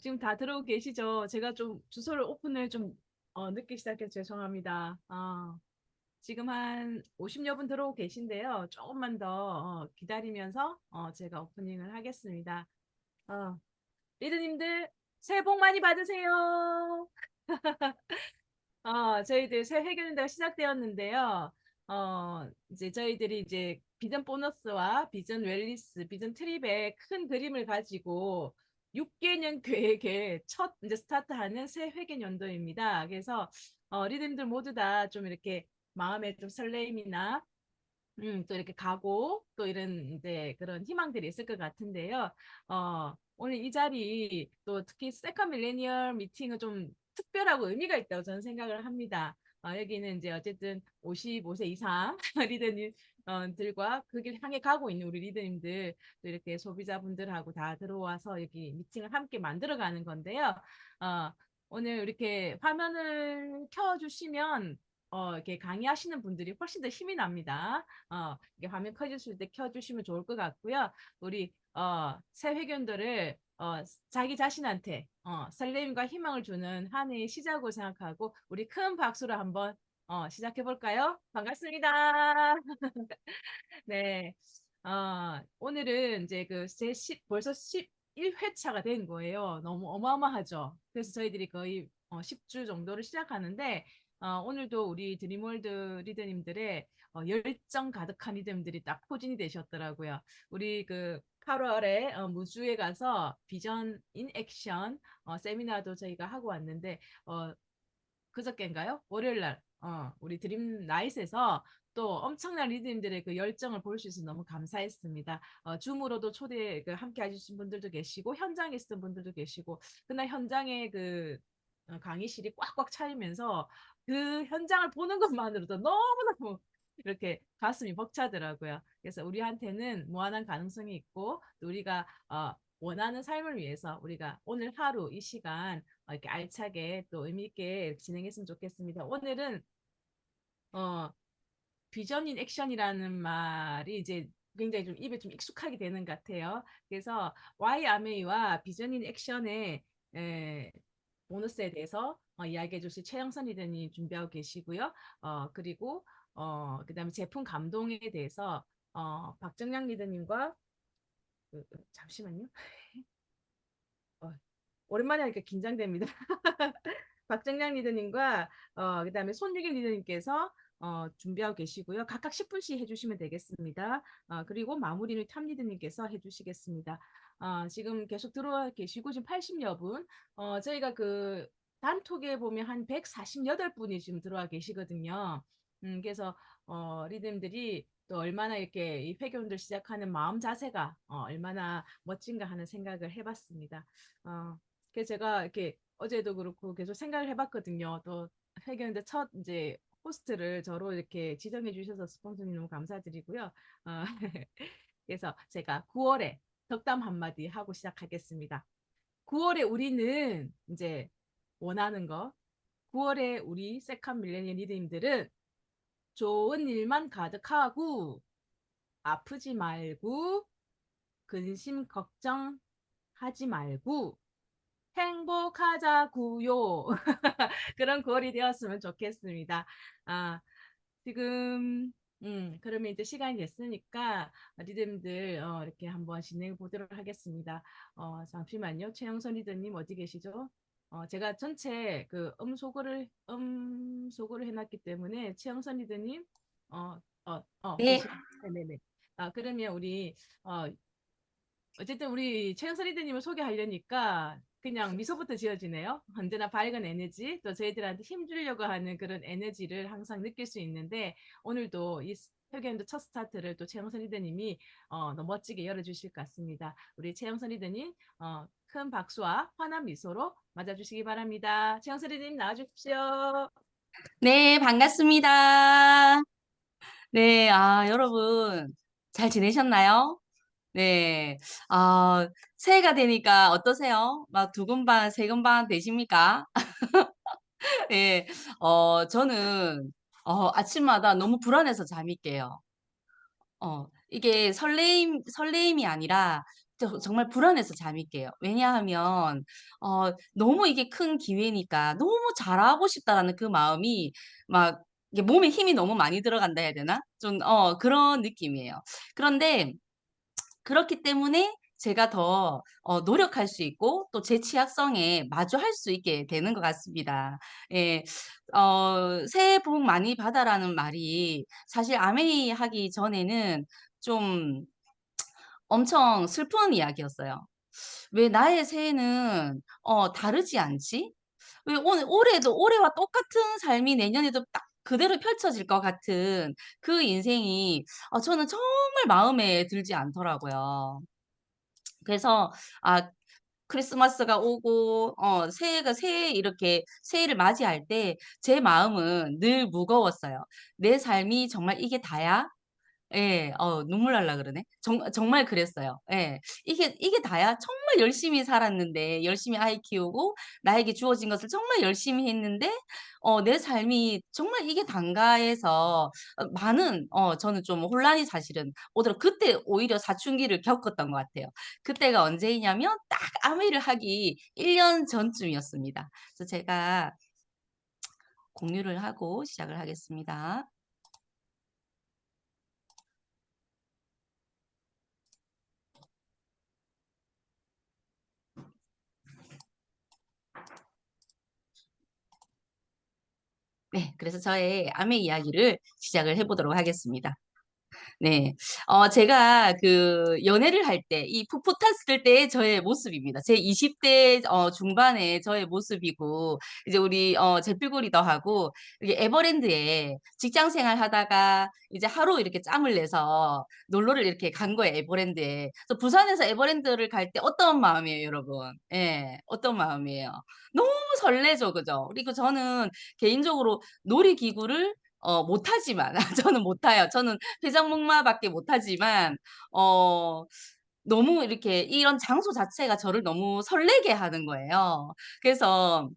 지금 다 들어오고 계시죠? 제가 좀 주소를 오픈을 좀 늦게 시작해서 죄송합니다. 지금 한 50여 분 들어오고 계신데요. 조금만 더 기다리면서 제가 오프닝을 하겠습니다. 어, 리더님들 새해 복 많이 받으세요. 저희들 새 회견대가 시작되었는데요. 이제 저희들이 이제 비전 보너스와 비전 웰리스, 비전 트립의 큰 그림을 가지고 6개년 계획의 첫 이제 스타트하는 새 회계 연도입니다. 그래서 리듬들 모두 다 좀 이렇게 마음에 좀 설레임이나 또 이렇게 가고 또 이런 이제 그런 희망들이 있을 것 같은데요. 오늘 이 자리 또 특히 세컨 밀레니얼 미팅은 좀 특별하고 의미가 있다고 저는 생각을 합니다. 여기는 이제 어쨌든 55세 이상 리더님들과 그 길 향해 가고 있는 우리 리더님들 또 이렇게 소비자분들하고 다 들어와서 여기 미팅을 함께 만들어가는 건데요. 어, 오늘 이렇게 화면을 켜주시면 이렇게 강의하시는 분들이 훨씬 더 힘이 납니다. 이게 화면 커졌을 때 켜주시면 좋을 것 같고요. 우리 새 회견들을 자기 자신한테 설렘과 희망을 주는 한 해의 시작으로 생각하고 우리 큰 박수로 한번 시작해 볼까요? 반갑습니다. 네. 오늘은 이제 벌써 11회차가 된 거예요. 너무 어마어마하죠. 그래서 저희들이 거의 10주 정도를 시작하는데, 오늘도 우리 드림월드 리더님들의 열정 가득한 리더님들이 딱 포진이 되셨더라고요. 우리 그 8월에 무주에 가서 비전 인 액션 세미나도 저희가 하고 왔는데, 그저께인가요? 월요일 날, 우리 드림 나잇에서 또 엄청난 리더님들의 그 열정을 볼 수 있어서 너무 감사했습니다. 줌으로도 그 함께 해주신 분들도 계시고, 현장에 있었던 분들도 계시고, 그날 현장에 그 강의실이 꽉꽉 차이면서 그 현장을 보는 것만으로도 너무너무 이렇게 가슴이 벅차더라고요. 그래서 우리한테는 무한한 가능성이 있고, 또 우리가 원하는 삶을 위해서 우리가 오늘 하루 이 시간 이렇게 알차게 또 의미 있게 진행했으면 좋겠습니다. 오늘은 어, 비전인 액션이라는 말이 이제 굉장히 좀 입에 좀 익숙하게 되는 것 같아요. 그래서 YMA와 비전인 액션의 에, 보너스에 대해서 이야기해 주실 최영선 리더님 준비하고 계시고요. 그리고 그다음에 제품 감동에 대해서 박정량 리더님과 잠시만요. 어, 오랜만에 하니까 긴장됩니다. 박정량 리더님과 그다음에 손유길 리더님께서 준비하고 계시고요. 각각 10분씩 해주시면 되겠습니다. 그리고 마무리는 탐 리더님께서 해주시겠습니다. 지금 계속 들어와 계시고 지금 80여 분. 저희가 그 단톡에 보면 한 148분이 지금 들어와 계시거든요. 그래서 리더님들이 또 얼마나 이렇게 이 회견들 시작하는 마음 자세가 얼마나 멋진가 하는 생각을 해봤습니다. 그래서 제가 이렇게 어제도 그렇고 계속 생각을 해봤거든요. 또 회견인데 첫 이제 호스트를 저로 이렇게 지정해 주셔서 스폰서님 너무 감사드리고요. 어, 그래서 제가 9월에 덕담 한마디 하고 시작하겠습니다. 9월에 우리는 이제 원하는 거, 9월에 우리 세컨 밀레니얼 리더님들은 좋은 일만 가득하고 아프지 말고 근심 걱정하지 말고 행복하자구요. 그런 9월이 되었으면 좋겠습니다. 아, 지금, 그러면 이제 시간이 됐으니까 리듬들 이렇게 한번 진행해 보도록 하겠습니다. 잠시만요. 최영선 리더님 어디 계시죠? 제가 전체 그 음소거를 해놨기 때문에 최영선 리더님, 네, 계시, 네네네. 그러면 어, 어쨌든 우리 최영선 리더님을 소개하려니까 그냥 미소부터 지어지네요. 언제나 밝은 에너지, 또 저희들한테 힘주려고 하는 그런 에너지를 항상 느낄 수 있는데 오늘도 이 회견도 첫 스타트를 또 최영선 리더님이 너무 멋지게 열어주실 것 같습니다. 우리 최영선 리더님 큰 박수와 환한 미소로 맞아주시기 바랍니다. 최영선 리더님 나와주십시오. 네, 반갑습니다. 네, 여러분, 잘 지내셨나요? 네, 새해가 되니까 어떠세요? 막 두근반, 세근반 되십니까? 네, 저는, 아침마다 너무 불안해서 잠이 깨요. 이게 설레임이 아니라 정말 불안해서 잠이 깨요. 왜냐하면 너무 이게 큰 기회니까 너무 잘하고 싶다라는 그 마음이 막 이게 몸에 힘이 너무 많이 들어간다 해야 되나? 좀 그런 느낌이에요. 그런데 그렇기 때문에 제가 더 노력할 수 있고 또 제 취약성에 마주할 수 있게 되는 것 같습니다. 예. "새해 복 많이 받아."라는 말이 사실 아메이 하기 전에는 좀 엄청 슬픈 이야기였어요. '왜 나의 새해는 다르지 않지? 왜 올해도 올해와 똑같은 삶이 내년에도 딱 그대로 펼쳐질 것 같은 그 인생이 저는 정말 마음에 들지 않더라고요.' 그래서 아 크리스마스가 오고 새해 이렇게 새해를 맞이할 때 제 마음은 늘 무거웠어요. '내 삶이 정말 이게 다야?' 예. 눈물 날라 그러네. 정말 그랬어요. 예. '이게 다야? 정말 열심히 살았는데 열심히 아이 키우고 나에게 주어진 것을 정말 열심히 했는데 내 삶이 정말 이게 단가.' 해서 많은 저는 좀 혼란이 사실은 오더라 그때 오히려 사춘기를 겪었던 것 같아요. 그때가 언제이냐면 딱 아미를 하기 1년 전쯤이었습니다. 그래서 제가 공유를 하고 시작을 하겠습니다. 네. 그래서 저의 아메 이야기를 시작을 해 보도록 하겠습니다. 네. 제가 그 연애를 할 때 이 풋풋 탔을 때의 저의 모습입니다. 제 20대 중반의 저의 모습이고 이제 우리 제필고리더하고 이게 에버랜드에 직장 생활하다가 이제 하루 이렇게 짬을 내서 놀러를 이렇게 간 거예요, 에버랜드에. 그래서 부산에서 에버랜드를 갈 때 어떤 마음이에요, 여러분? 예. 어떤 마음이에요? 너무 설레죠. 그죠? 그리고 저는 개인적으로 놀이기구를 못 타지만 저는 못 타요. 저는 회전목마밖에 못 타지만 어 너무 이렇게 이런 장소 자체가 저를 너무 설레게 하는 거예요. 그래서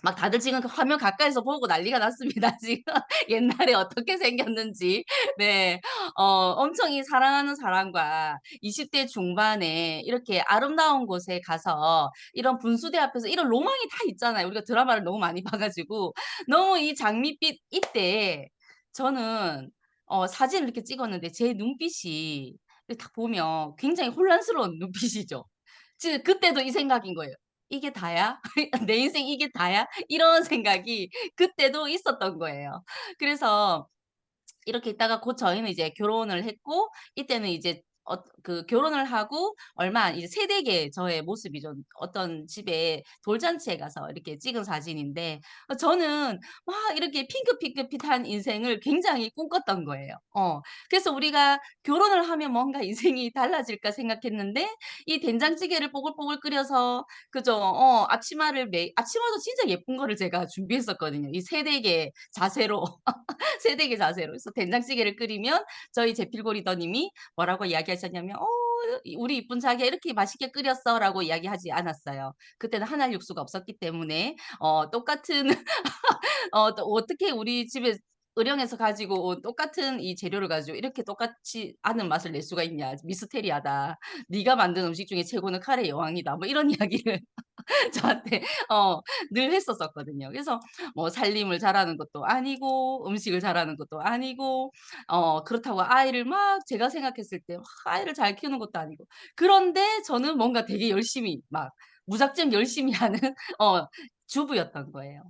막 다들 지금 그 화면 가까이서 보고 난리가 났습니다 지금. 옛날에 어떻게 생겼는지. 네. 엄청 이 사랑하는 사람과 20대 중반에 이렇게 아름다운 곳에 가서 이런 분수대 앞에서 이런 로망이 다 있잖아요. 우리가 드라마를 너무 많이 봐 가지고. 너무 이 장밋빛 이때에 저는 사진을 이렇게 찍었는데 제 눈빛이 이렇게 딱 보면 굉장히 혼란스러운 눈빛이죠. 그때도 이 생각인 거예요. '이게 다야? 내 인생 이게 다야?' 이런 생각이 그때도 있었던 거예요. 그래서 이렇게 있다가 곧 저희는 이제 결혼을 했고 이때는 이제 그 결혼을 하고 얼마 이제 새댁의 저의 모습이죠. 어떤 집에 돌잔치에 가서 이렇게 찍은 사진인데 저는 막 이렇게 핑크빛한 인생을 굉장히 꿈꿨던 거예요. 그래서 우리가 결혼을 하면 뭔가 인생이 달라질까 생각했는데 이 된장찌개를 뽀글뽀글 끓여서 그죠. 앞치마도 진짜 예쁜 거를 제가 준비했었거든요. 이 새댁의 자세로. 새댁의 자세로. 그래서 된장찌개를 끓이면 저희 제필고리더님이 뭐라고 이야기하셨냐면 우리 이쁜 자기야 이렇게 맛있게 끓였어."라고 이야기하지 않았어요. 그때는 한알 육수가 없었기 때문에 똑같은 또 어떻게 우리 집에 을령에서 가지고 온 똑같은 이 재료를 가지고 이렇게 똑같이 않은 맛을 낼 수가 있냐. 미스테리하다. 네가 만든 음식 중에 최고는 카레의 여왕이다. 뭐 이런 이야기를 저한테 늘 했었었거든요. 그래서 뭐 살림을 잘하는 것도 아니고 음식을 잘하는 것도 아니고 그렇다고 아이를 막 제가 생각했을 때 막 아이를 잘 키우는 것도 아니고 그런데 저는 뭔가 되게 열심히 막 무작정 열심히 하는 어 주부였던 거예요.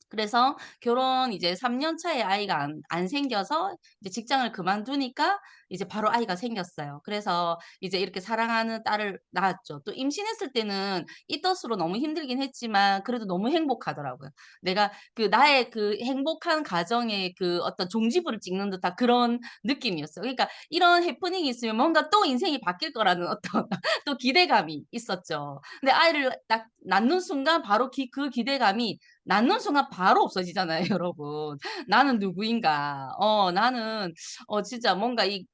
그래서 결혼 이제 3년 차에 아이가 안 생겨서 이제 직장을 그만두니까 이제 바로 아이가 생겼어요. 그래서 이제 이렇게 사랑하는 딸을 낳았죠. 또 임신했을 때는 이 덫으로 너무 힘들긴 했지만 그래도 너무 행복하더라고요. 내가 그 나의 그 행복한 가정의 그 어떤 종지부를 찍는 듯한 그런 느낌이었어요. 그러니까 이런 해프닝이 있으면 뭔가 또 인생이 바뀔 거라는 어떤 또 기대감이 있었죠. 근데 아이를 딱 낳는 순간 바로 그 기대감이 낳는 순간 바로 없어지잖아요 여러분. '나는 누구인가.' 나는 진짜 뭔가 이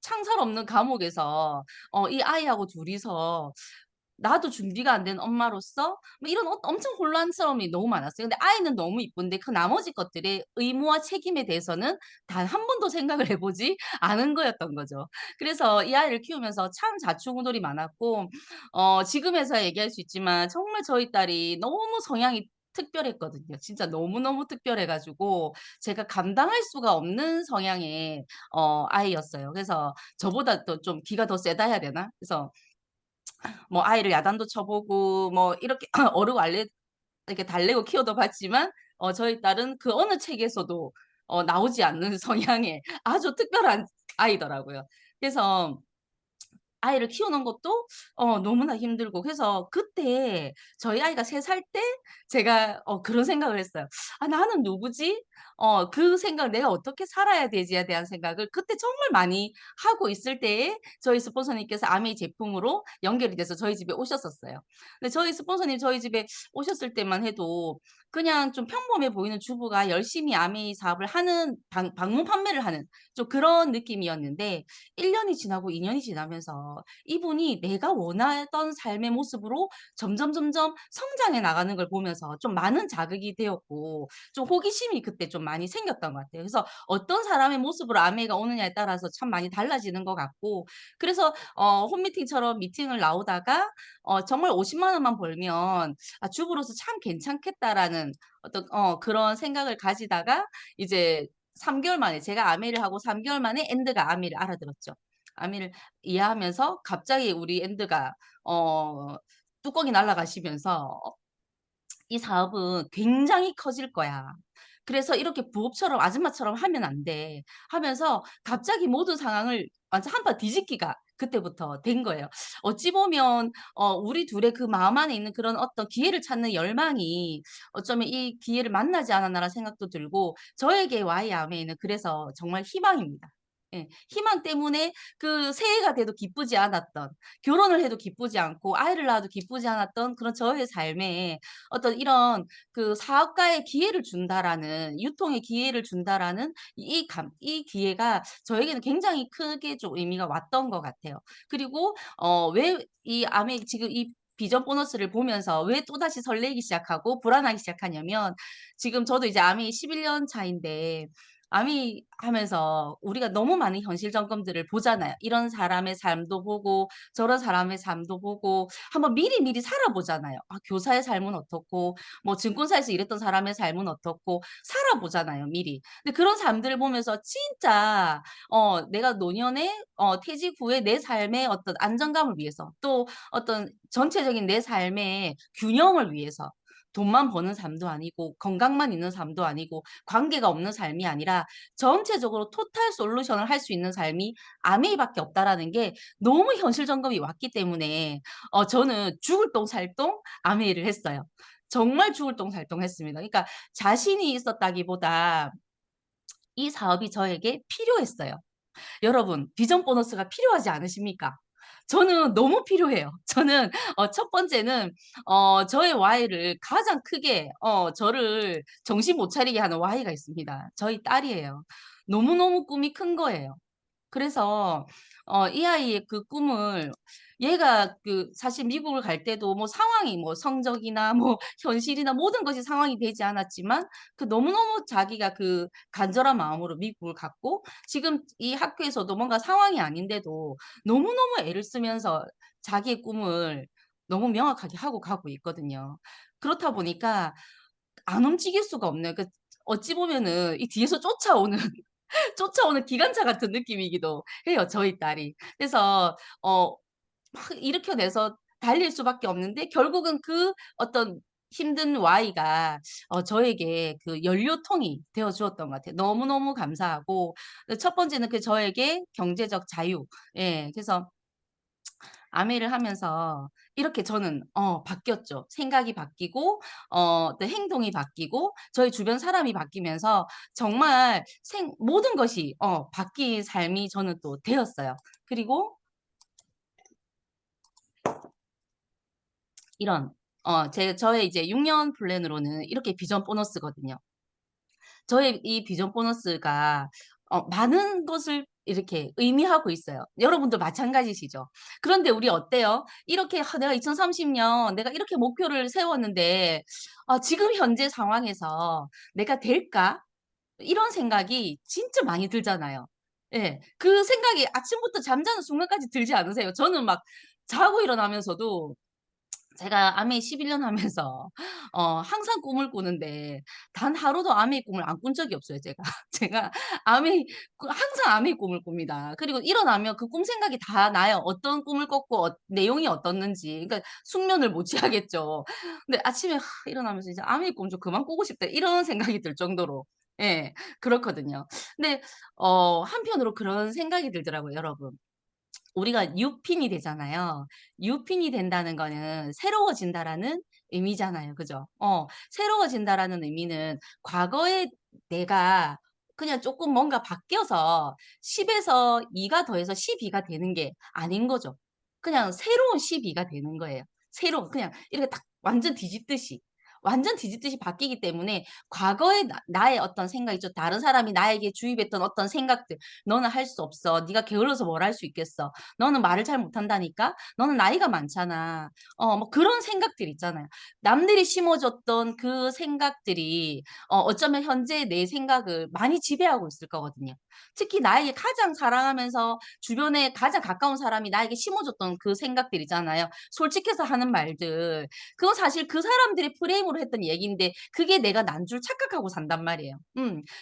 창살 없는 감옥에서 이 아이하고 둘이서 나도 준비가 안 된 엄마로서 뭐 이런 엄청 혼란스러움이 너무 많았어요. 근데 아이는 너무 이쁜데 그 나머지 것들의 의무와 책임에 대해서는 단 한 번도 생각을 해 보지 않은 거였던 거죠. 그래서 이 아이를 키우면서 참 좌충우돌이 많았고 지금에서야 얘기할 수 있지만 정말 저희 딸이 너무 성향이 특별했거든요. 진짜 너무너무 특별해 가지고 제가 감당할 수가 없는 성향의 아이였어요. 그래서 저보다 또 좀 기가 더 세다 해야 되나? 그래서 뭐 아이를 야단도 쳐 보고 뭐 이렇게 어르고 알레 이렇게 달래고 키워도 봤지만 저희 딸은 그 어느 책에서도 나오지 않는 성향의 아주 특별한 아이더라고요. 그래서 아이를 키우는 것도 너무나 힘들고 그래서 그때 저희 아이가 3살 때 제가 그런 생각을 했어요. '아 나는 누구지? 그 생각을 내가 어떻게 살아야 되지?'에 대한 생각을 그때 정말 많이 하고 있을 때에 저희 스폰서님께서 아메이 제품으로 연결이 돼서 저희 집에 오셨었어요. 근데 저희 스폰서님 저희 집에 오셨을 때만 해도 그냥 좀 평범해 보이는 주부가 열심히 아메이 사업을 하는 방문 판매를 하는 좀 그런 느낌이었는데 1 년이 지나고 2 년이 지나면서 이분이 내가 원하던 삶의 모습으로 점점점점 성장해 나가는 걸 보면서 좀 많은 자극이 되었고 좀 호기심이 그때 좀 많이 생겼던 것 같아요. 그래서 어떤 사람의 모습으로 아메가 오느냐에 따라서 참 많이 달라지는 것 같고 그래서 홈미팅처럼 미팅을 나오다가 정말 50만 원만 벌면 '아 주부로서 참 괜찮겠다.'라는 어떤 그런 생각을 가지다가 이제 3 개월 만에 제가 아메를 하고 3 개월 만에 엔드가 아미를 알아들었죠. 아미를 이해하면서 갑자기 우리 엔드가 어 뚜껑이 날아가시면서 "이 사업은 굉장히 커질 거야. 그래서 이렇게 부업처럼 아줌마처럼 하면 안 돼." 하면서 갑자기 모든 상황을 완전 한판 뒤집기가 그때부터 된 거예요. 어찌 보면 우리 둘의 그 마음 안에 있는 그런 어떤 기회를 찾는 열망이 어쩌면 '이 기회를 만나지 않았나.'라는 생각도 들고 저에게 와이 아메이는 그래서 정말 희망입니다. 예. 희망 때문에 그 새해가 돼도 기쁘지 않았던 결혼을 해도 기쁘지 않고 아이를 낳아도 기쁘지 않았던 그런 저의 삶에 어떤 이런 그 '사업가의 기회를 준다.'라는 '유통의 기회를 준다.'라는 이 기회가 저에게는 굉장히 크게 좀 의미가 왔던 것 같아요. 그리고 왜 이 아메 지금 이 비전 보너스를 보면서 왜 또다시 설레기 시작하고 불안하기 시작하냐면 지금 저도 이제 아미 11년 차인데 아미 하면서 우리가 너무 많은 현실 점검들을 보잖아요. 이런 사람의 삶도 보고 저런 사람의 삶도 보고 한번 미리미리 살아보잖아요. 아 교사의 삶은 어떻고 뭐 증권사에서 일했던 사람의 삶은 어떻고 살아보잖아요 미리. 근데 그런 삶들을 보면서 진짜 내가 노년에 퇴직 후에 내 삶의 어떤 안정감을 위해서 또 어떤 전체적인 내 삶의 균형을 위해서 돈만 버는 삶도 아니고 건강만 있는 삶도 아니고 관계가 없는 삶이 아니라 전체적으로 토탈 솔루션을 할 수 있는 삶이 아메이밖에 없다라는 게 너무 현실 점검이 왔기 때문에 저는 죽을 똥 살 똥 아메이를 했어요. 정말 죽을 똥 살 똥 했습니다. 그러니까 자신이 있었다기보다 이 사업이 저에게 필요했어요. 여러분 비전 보너스가 필요하지 않으십니까? 저는 너무 필요해요. 저는 첫 번째는 저의 Y를 가장 크게 저를 정신 못 차리게 하는 Y가 있습니다. 저희 딸이에요. 너무너무 꿈이 큰 거예요. 그래서 이 아이의 그 꿈을 얘가 그 사실 미국을 갈 때도 뭐 상황이 뭐 성적이나 뭐 현실이나 모든 것이 상황이 되지 않았지만 그 너무너무 자기가 그 간절한 마음으로 미국을 갔고 지금 이 학교에서도 뭔가 상황이 아닌데도 너무너무 애를 쓰면서 자기의 꿈을 너무 명확하게 하고 가고 있거든요. 그렇다 보니까 안 움직일 수가 없는 그 어찌 보면은 이 뒤에서 쫓아오는 쫓아오는 기관차 같은 느낌이기도 해요, 저희 딸이. 그래서 막 일으켜내서 달릴 수밖에 없는데 결국은 그 어떤 힘든 Y가 저에게 그 연료통이 되어 주었던 것 같아요. 너무너무 감사하고 첫 번째는 그 저에게 경제적 자유. 예. 그래서 아메를 하면서 이렇게 저는 바뀌었죠. 생각이 바뀌고 또 행동이 바뀌고 저희 주변 사람이 바뀌면서 정말 모든 것이 바뀐 삶이 저는 또 되었어요. 그리고 이런 저의 이제 6년 플랜으로는 이렇게 비전 보너스거든요. 저의 이 비전 보너스가 많은 것을 이렇게 의미하고 있어요. 여러분도 마찬가지시죠? 그런데 우리 어때요? 이렇게 '아 내가 2030년 내가 이렇게 목표를 세웠는데 지금 현재 상황에서 내가 될까?' 이런 생각이 진짜 많이 들잖아요. 예. 그 생각이 아침부터 잠자는 순간까지 들지 않으세요? 저는 막 자고 일어나면서도 제가 아메이 11년 하면서 항상 꿈을 꾸는데 단 하루도 아메이 꿈을 안 꾼 적이 없어요 제가. 제가 아메이 항상 아메이 꿈을 꿉니다. 그리고 일어나면 그 꿈 생각이 다 나요. 어떤 꿈을 꿨고 내용이 어떻는지. 그러니까 숙면을 못 취하겠죠. 근데 아침에 일어나면서 이제 '아메이 꿈 좀 그만 꾸고 싶다.' 이런 생각이 들 정도로 예 그렇거든요. 근데 한편으로 그런 생각이 들더라고요 여러분. 우리가 뉴핀이 되잖아요. 뉴핀이 된다는 거는 새로워진다라는 의미잖아요. 그죠? 새로워진다라는 의미는 과거의 내가 그냥 쪼끔 뭔가 바뀌어서 10 에서 2가 더해서 12가 되는 게 아닌 거죠. 그냥 새로운 12가 되는 거예요. 새로운 그냥 이렇게 딱 완전 뒤집듯이. 완전 뒤집듯이 바뀌기 때문에 과거의 나의 어떤 생각 있죠. 다른 사람이 나에게 주입했던 어떤 생각들. "너는 할 수 없어. 네가 게을러서 뭘 할 수 있겠어. 너는 말을 잘 못한다니까. 너는 나이가 많잖아." 뭐 그런 생각들 있잖아요. 남들이 심어 줬던 그 생각들이 어쩌면 현재 내 생각을 많이 지배하고 있을 거거든요. 특히 나에게 가장 사랑하면서 주변에 가장 가까운 사람이 나에게 심어 줬던 그 생각들 있잖아요. 솔직해서 하는 말들. 그건 사실 그 사람들이 프레임으로 했던 얘기인데 그게 내가 난 줄 착각하고 산단 말이에요.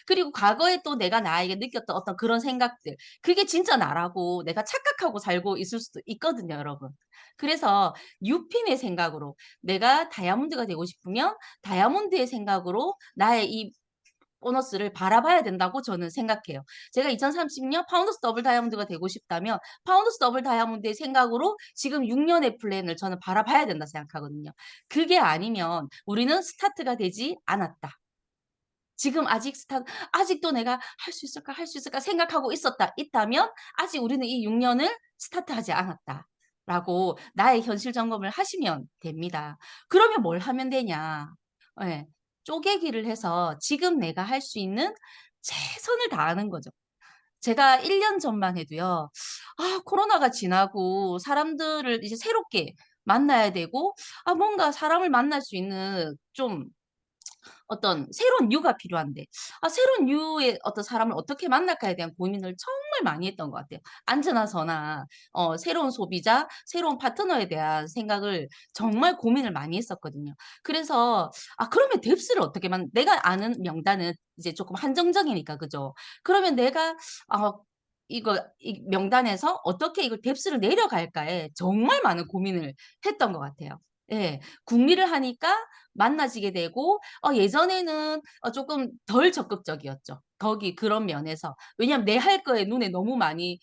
그리고 과거에 또 내가 나에게 느꼈던 어떤 그런 생각들. 그게 진짜 나라고 내가 착각하고 살고 있을 수도 있거든요, 여러분. 그래서 뉴핀의 생각으로 내가 다이아몬드가 되고 싶으면 다이아몬드의 생각으로 나의 이 보너스를 바라봐야 된다고 저는 생각해요. 제가 2030년 파운더스 더블 다이아몬드가 되고 싶다면 파운더스 더블 다이아몬드의 생각으로 지금 6 년의 플랜을 저는 바라봐야 된다 생각하거든요. 그게 아니면 우리는 스타트가 되지 않았다. 지금 아직도 내가 '할 수 있을까, 할 수 있을까.' 생각하고 있다면 아직 우리는 이 6 년을 스타트하지 않았다라고 나의 현실 점검을 하시면 됩니다. 그러면 뭘 하면 되냐? 예. 쪼개기를 해서 지금 내가 할 수 있는 최선을 다하는 거죠. 제가 1년 전만 해도요. 코로나가 지나고 사람들을 이제 새롭게 만나야 되고 뭔가 사람을 만날 수 있는 좀 어떤 새로운 뉴가 필요한데 새로운 뉴의 어떤 사람을 어떻게 만날까에 대한 고민을 정말 많이 했던 것 같아요. 앉으나 서나 새로운 소비자, 새로운 파트너에 대한 생각을 정말 고민을 많이 했었거든요. 그래서 그러면 뎁스를 어떻게 내가 아는 명단은 이제 조금 한정적이니까 그죠? 그러면 내가 이 명단에서 어떻게 이걸 뎁스를 내려갈까에 정말 많은 고민을 했던 것 같아요. 예. 궁리를 하니까 만나지게 되고 예전에는 쪼끔 덜 적극적이었죠. 그런 면에서. 왜냐하면 내 할 거에 눈에 너무 많이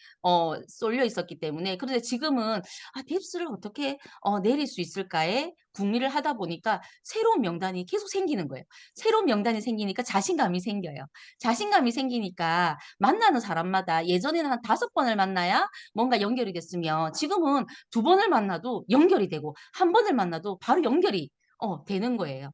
쏠려 있었기 때문에. 그런데 지금은 '뎁스를 어떻게 내릴 수 있을까.'에 궁리를 하다 보니까 새로운 명단이 계속 생기는 거예요. 새로운 명단이 생기니까 자신감이 생겨요. 자신감이 생기니까 만나는 사람마다 예전에는 한 5번을 만나야 뭔가 연결이 됐으면 지금은 2번을 만나도 연결이 되고 1번을 만나도 바로 연결이 되는 거예요.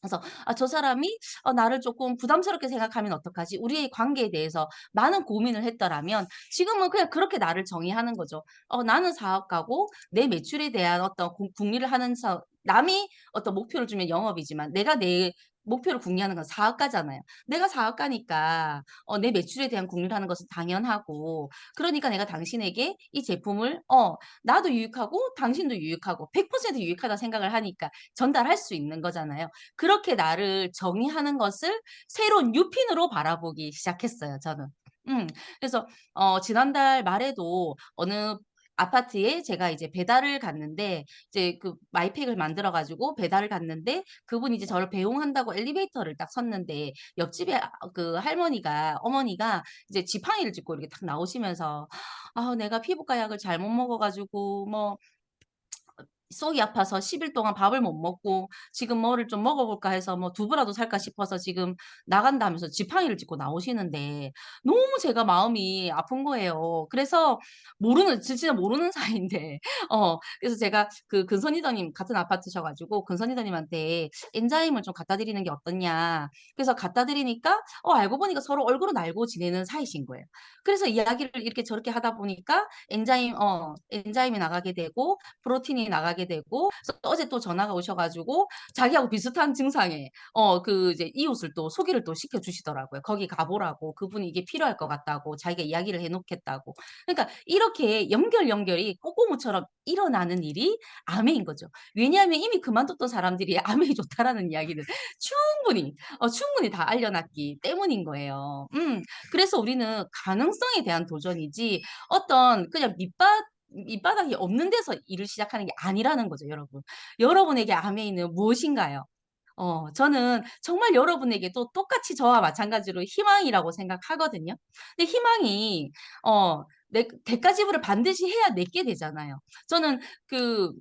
그래서 '저 사람이 나를 쪼끔 부담스럽게 생각하면 어떡하지?' 우리의 관계에 대해서 많은 고민을 했더라면 지금은 그냥 그렇게 나를 정의하는 거죠. 나는 사업가고 내 매출에 대한 어떤 궁리를 하는 남이 어떤 목표를 주면 영업이지만 내가 내 목표를 궁리하는 건 사업가잖아요. 내가 사업가니까 내 매출에 대한 궁리를 하는 것은 당연하고 그러니까 내가 당신에게 이 제품을 나도 유익하고 당신도 유익하고 100% 유익하다 생각을 하니까 전달할 수 있는 거잖아요. 그렇게 나를 정의하는 것을 새로운 뉴핀으로 바라보기 시작했어요 저는. 음. 그래서 지난달 말에도 어느 아파트에 제가 이제 배달을 갔는데 이제 그 마이팩을 만들어 가지고 배달을 갔는데 그분이 이제 저를 배웅한다고 엘리베이터를 딱 섰는데 옆집에 그 어머니가 이제 지팡이를 짚고 이렇게 딱 나오시면서 "내가 피부과 약을 잘못 먹어 가지고 뭐 속이 아파서 10일 동안 밥을 못 먹고 지금 뭐를 좀 먹어볼까 해서 뭐 두부라도 살까 싶어서 지금 나간다면서 지팡이를 짚고 나오시는데 너무 제가 마음이 아픈 거예요. 그래서 진짜 모르는 사이인데 그래서 제가 그 근선이더님 같은 아파트셔가지고 근선이더님한테 엔자임을 좀 갖다 드리는 게 어떻냐. 그래서 갖다 드리니까 알고 보니까 서로 얼굴은 알고 지내는 사이신 거예요. 그래서 이야기를 이렇게 저렇게 하다 보니까 엔자임이 나가게 되고 프로틴이 나가게 되고 그래서 어제 또 전화가 오셔가지고 자기하고 비슷한 증상에 그 이제 이웃을 또 소개를 또 시켜주시더라고요. 거기 가보라고 그분이 이게 필요할 것 같다고 자기가 이야기를 해놓겠다고. 그러니까 이렇게 연결이 꼬꼬무처럼 일어나는 일이 암해인 거죠. 왜냐하면 이미 그만뒀던 사람들이 암에 좋다라는 이야기를 충분히 다 알려놨기 때문인 거예요. 그래서 우리는 가능성에 대한 도전이지 어떤 그냥 밑바닥이 없는 데서 일을 시작하는 게 아니라는 거죠, 여러분. 여러분에게 아메이는 무엇인가요? 저는 정말 여러분에게도 똑같이 저와 마찬가지로 희망이라고 생각하거든요. 근데 희망이, 대가 지불을 반드시 해야 내게 되잖아요. 저는 그,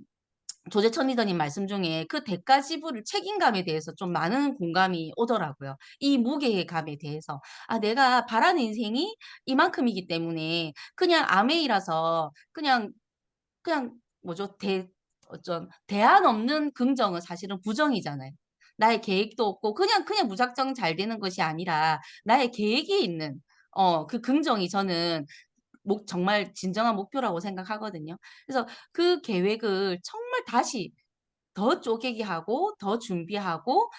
조재천 리더님 말씀 중에 그 대가 지불을 책임감에 대해서 좀 많은 공감이 오더라고요. 이 무게감에 대해서. 아, 내가 바라는 인생이 이만큼이기 때문에 그냥 아메이라서 그냥 뭐죠? 대안 없는 긍정은 사실은 부정이잖아요. 나의 계획도 없고 그냥 무작정 잘 되는 것이 아니라 나의 계획이 있는 그 긍정이 저는 정말 진정한 목표라고 생각하거든요. 그래서 그 계획을 정말 다시 더 쪼개기 하고 더 준비하고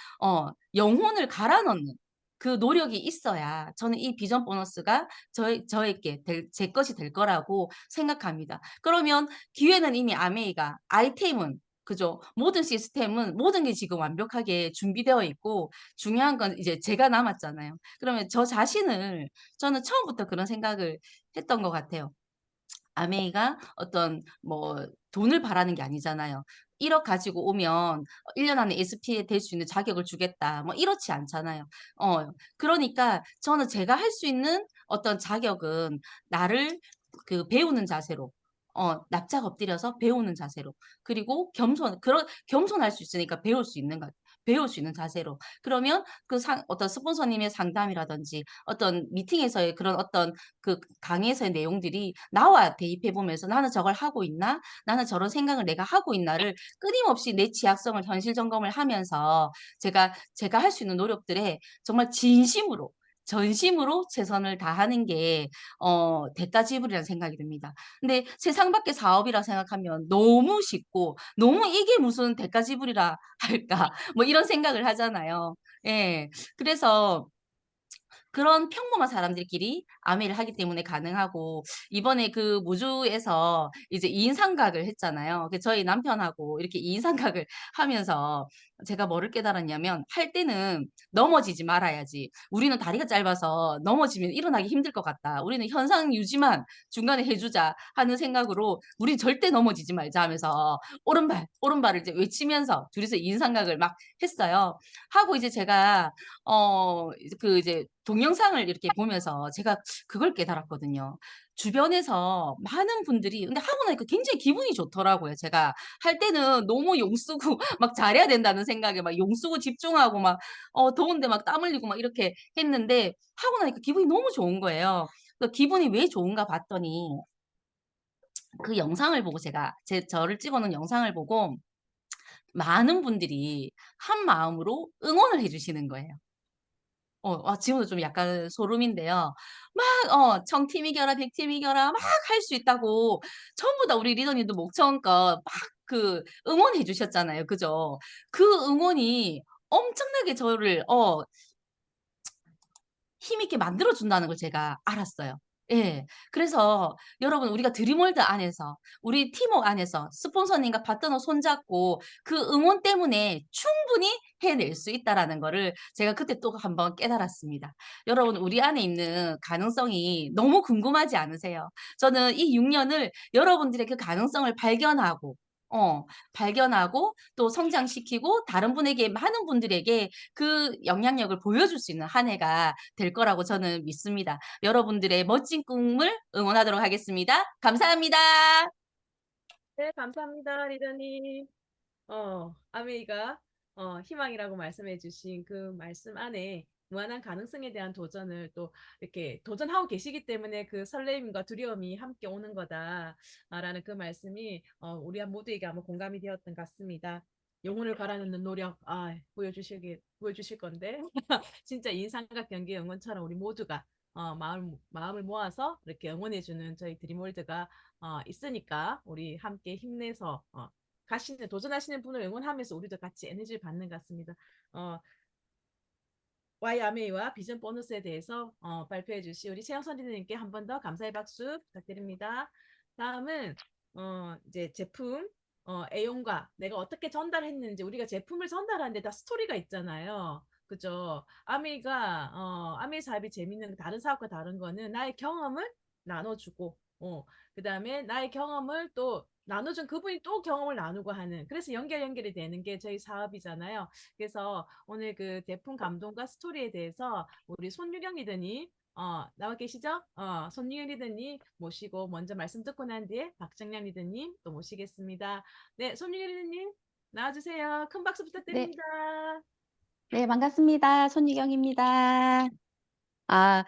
영혼을 갈아 넣는 그 노력이 있어야 저는 이 비전 보너스가 저에게 제 것이 될 거라고 생각합니다. 그러면 기회는 이미 아메이가 아이템은 그죠? 모든 시스템은 모든 게 지금 완벽하게 준비되어 있고 중요한 건 이제 제가 남았잖아요. 그러면 저 자신을 저는 처음부터 그런 생각을 했던 것 같아요. 아메이가 어떤 뭐 돈을 바라는 게 아니잖아요. 1억 가지고 오면 1년 안에 SP에 될 수 있는 자격을 주겠다. 뭐 이렇지 않잖아요. 그러니까 저는 제가 할 수 있는 어떤 자격은 나를 그 배우는 자세로 납작 엎드려서 배우는 자세로 그리고 겸손할 수 있으니까 배울 수 있는 자세로 그러면 어떤 스폰서님의 상담이라든지 어떤 미팅에서의 그런 어떤 그 강의에서의 내용들이 나와 대입해 보면서 나는 저걸 하고 있나? 나는 저런 생각을 내가 하고 있나를 끊임없이 내 취약성을 현실 점검을 하면서 제가 할 수 있는 노력들에 정말 진심으로 전심으로 최선을 다하는 게 대가 지불이라는 생각이 듭니다. 근데 세상 밖의 사업이라 생각하면 너무 쉽고 너무 이게 무슨 대가 지불이라 할까? 뭐 이런 생각을 하잖아요. 예. 그래서 그런 평범한 사람들끼리 아메이를 하기 때문에 가능하고 이번에 그 무주에서 이제 2인 삼각을 했잖아요. 저희 남편하고 이렇게 2인 삼각을 하면서 제가 뭐를 깨달았냐면 할 때는 넘어지지 말아야지. 우리는 다리가 짧아서 넘어지면 일어나기 힘들 것 같다. 우리는 현상 유지만 중간에 해주자 하는 생각으로 우린 절대 넘어지지 말자 하면서 오른발을 이제 외치면서 둘이서 2인 삼각을 막 했어요. 하고 이제 제가 이제 동영상을 이렇게 보면서 제가 그걸 깨달았거든요. 주변에서 많은 분들이 근데 하고 나니까 굉장히 기분이 좋더라고요. 제가 할 때는 너무 용쓰고 막 잘해야 된다는 생각에 막 용쓰고 집중하고 막 더운데 막 땀 흘리고 막 이렇게 했는데 하고 나니까 기분이 너무 좋은 거예요. 그 기분이 왜 좋은가 봤더니 그 영상을 보고 저를 찍어놓은 영상을 보고 많은 분들이 한 마음으로 응원을 해주시는 거예요. 지금도 좀 약간 소름인데요. 막, 청팀 이겨라, 백팀 이겨라, 막 할 수 있다고 전부 다 우리 리더님도 목청껏 막 그 응원해 주셨잖아요. 그죠? 그 응원이 엄청나게 저를, 힘있게 만들어준다는 걸 제가 알았어요. 예. 그래서 여러분, 우리가 드림월드 안에서, 우리 팀워크 안에서 스폰서님과 파트너 손잡고 그 응원 때문에 충분히 해낼 수 있다라는 거를 제가 그때 또 한번 깨달았습니다. 여러분, 우리 안에 있는 가능성이 너무 궁금하지 않으세요? 저는 이 6년을 여러분들의 그 가능성을 어, 발견하고 또 성장시키고 다른 분에게, 많은 분들에게 그 영향력을 보여줄 수 있는 한 해가 될 거라고 저는 믿습니다. 여러분들의 멋진 꿈을 응원하도록 하겠습니다. 감사합니다. 네, 감사합니다, 리더님. 아메이가 희망이라고 말씀해 주신 그 말씀 안에 무한한 가능성에 대한 도전을 또 이렇게 도전하고 계시기 때문에 그 설렘과 두려움이 함께 오는 거다라는 그 말씀이 우리 모두에게 아마 공감이 되었던 것 같습니다. 영혼을 갈아넣는 노력 보여주실 건데 진짜 인상각 경기 응원처럼 우리 모두가 마음을 모아서 이렇게 응원해주는 저희 드림월드가 있으니까 우리 함께 힘내서 도전하시는 분을 응원하면서 우리도 같이 에너지를 받는 것 같습니다. 어, YMA와 비전 보너스에 대해서 발표해 주신 우리 최영 선생님께 한 번 더 감사의 박수 부탁드립니다. 다음은 이제 제품 애용과 내가 어떻게 전달했는지 우리가 제품을 전달하는데 다 스토리가 있잖아요. 그죠? 아메이 사업이 재밌는 다른 사업과 다른 거는 나의 경험을 나눠주고 그다음에 나의 경험을 또 나눠준 그분이 또 경험을 나누고 하는 그래서 연결이 되는 게 저희 사업이잖아요. 그래서 오늘 그 제품 감동과 스토리에 대해서 우리 손유경 리더님 나와 계시죠? 손유경 리더님 모시고 먼저 말씀 듣고 난 뒤에 박정량 리더님 또 모시겠습니다. 네, 손유경 리더님 나와주세요. 큰 박수 네, 부탁드립니다. 네, 반갑습니다. 손yi경입니다. 아,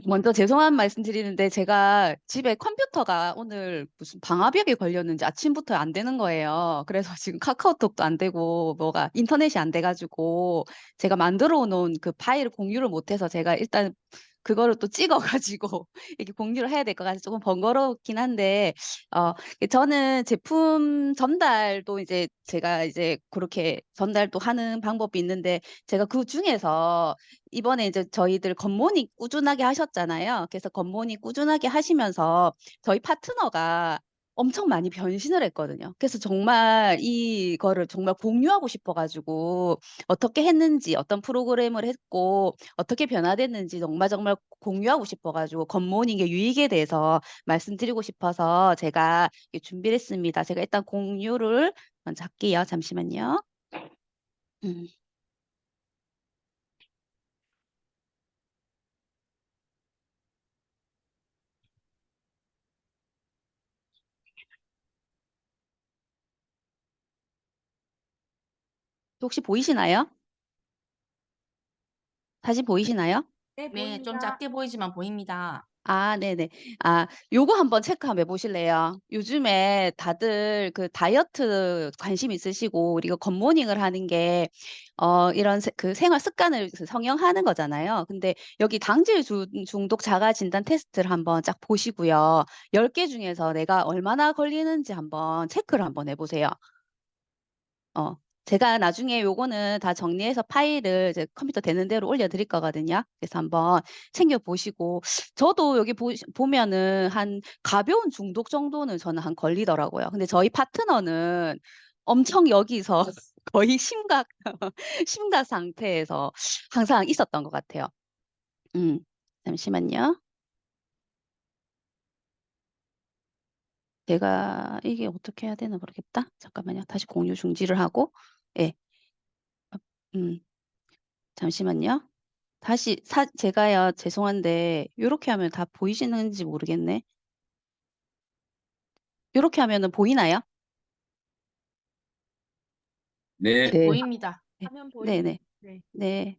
먼저 죄송한 말씀 드리는데 제가 집에 컴퓨터가 오늘 무슨 방화벽에 걸렸는지 아침부터 안 되는 거예요. 그래서 지금 카카오톡도 안 되고 뭐가 인터넷이 안 돼가지고 제가 만들어 놓은 그 파일을 공유를 못해서 제가 일단 그거를 또 찍어가지고 이렇게 공유를 해야 될 것 같아서 조금 번거롭긴 한데 어, 저는 제품 전달도 이제 제가 이제 그렇게 전달도 하는 방법이 있는데 제가 그 중에서 이번에 이제 저희들 겉모닝 꾸준하게 하셨잖아요. 그래서 겉모닝 꾸준하게 하시면서 저희 파트너가 엄청 많이 변신을 했거든요. 그래서 정말 이거를 정말 공유하고 싶어가지고 어떻게 했는지, 어떤 프로그램을 했고, 어떻게 변화됐는지 정말 공유하고 싶어가지고 겉모닝의 유익에 대해서 말씀드리고 싶어서 제가 준비를 했습니다. 제가 일단 공유를 먼저 할게요. 잠시만요. 음. 혹시 보이시나요? 사진 보이시나요? 네, 네, 좀 보입니다. 작게 보이지만 보입니다. 아, 네네. 요거 한번 체크 한번 해보실래요? 요즘에 다들 그 다이어트 관심 있으시고, 우리가 겉모닝을 하는 게, 이런 그 생활 습관을 성형하는 거잖아요. 근데 여기 당질 중독 자가 진단 테스트를 한번 쫙 보시고요. 10개 중에서 내가 얼마나 걸리는지 한번 체크를 한번 해보세요. 어, 제가 나중에 요거는 다 정리해서 파일을 이제 컴퓨터 되는 대로 올려드릴 거거든요. 그래서 한번 챙겨보시고, 저도 여기 보면은 한 가벼운 중독 정도는 저는 한 걸리더라고요. 근데 저희 파트너는 엄청 여기서 거의 심각, 심각 상태에서 항상 있었던 것 같아요. 음, 잠시만요. 제가 이게 어떻게 해야 되나 모르겠다. 잠깐만요. 다시 공유 중지를 하고, 예, 음, 잠시만요. 다시 제가요, 죄송한데 요렇게 하면 다 보이시는지 모르겠네. 요렇게 하면은 보이나요? 네, 네. 보입니다. 네. 화면 보입니다. 네네. 네. 네.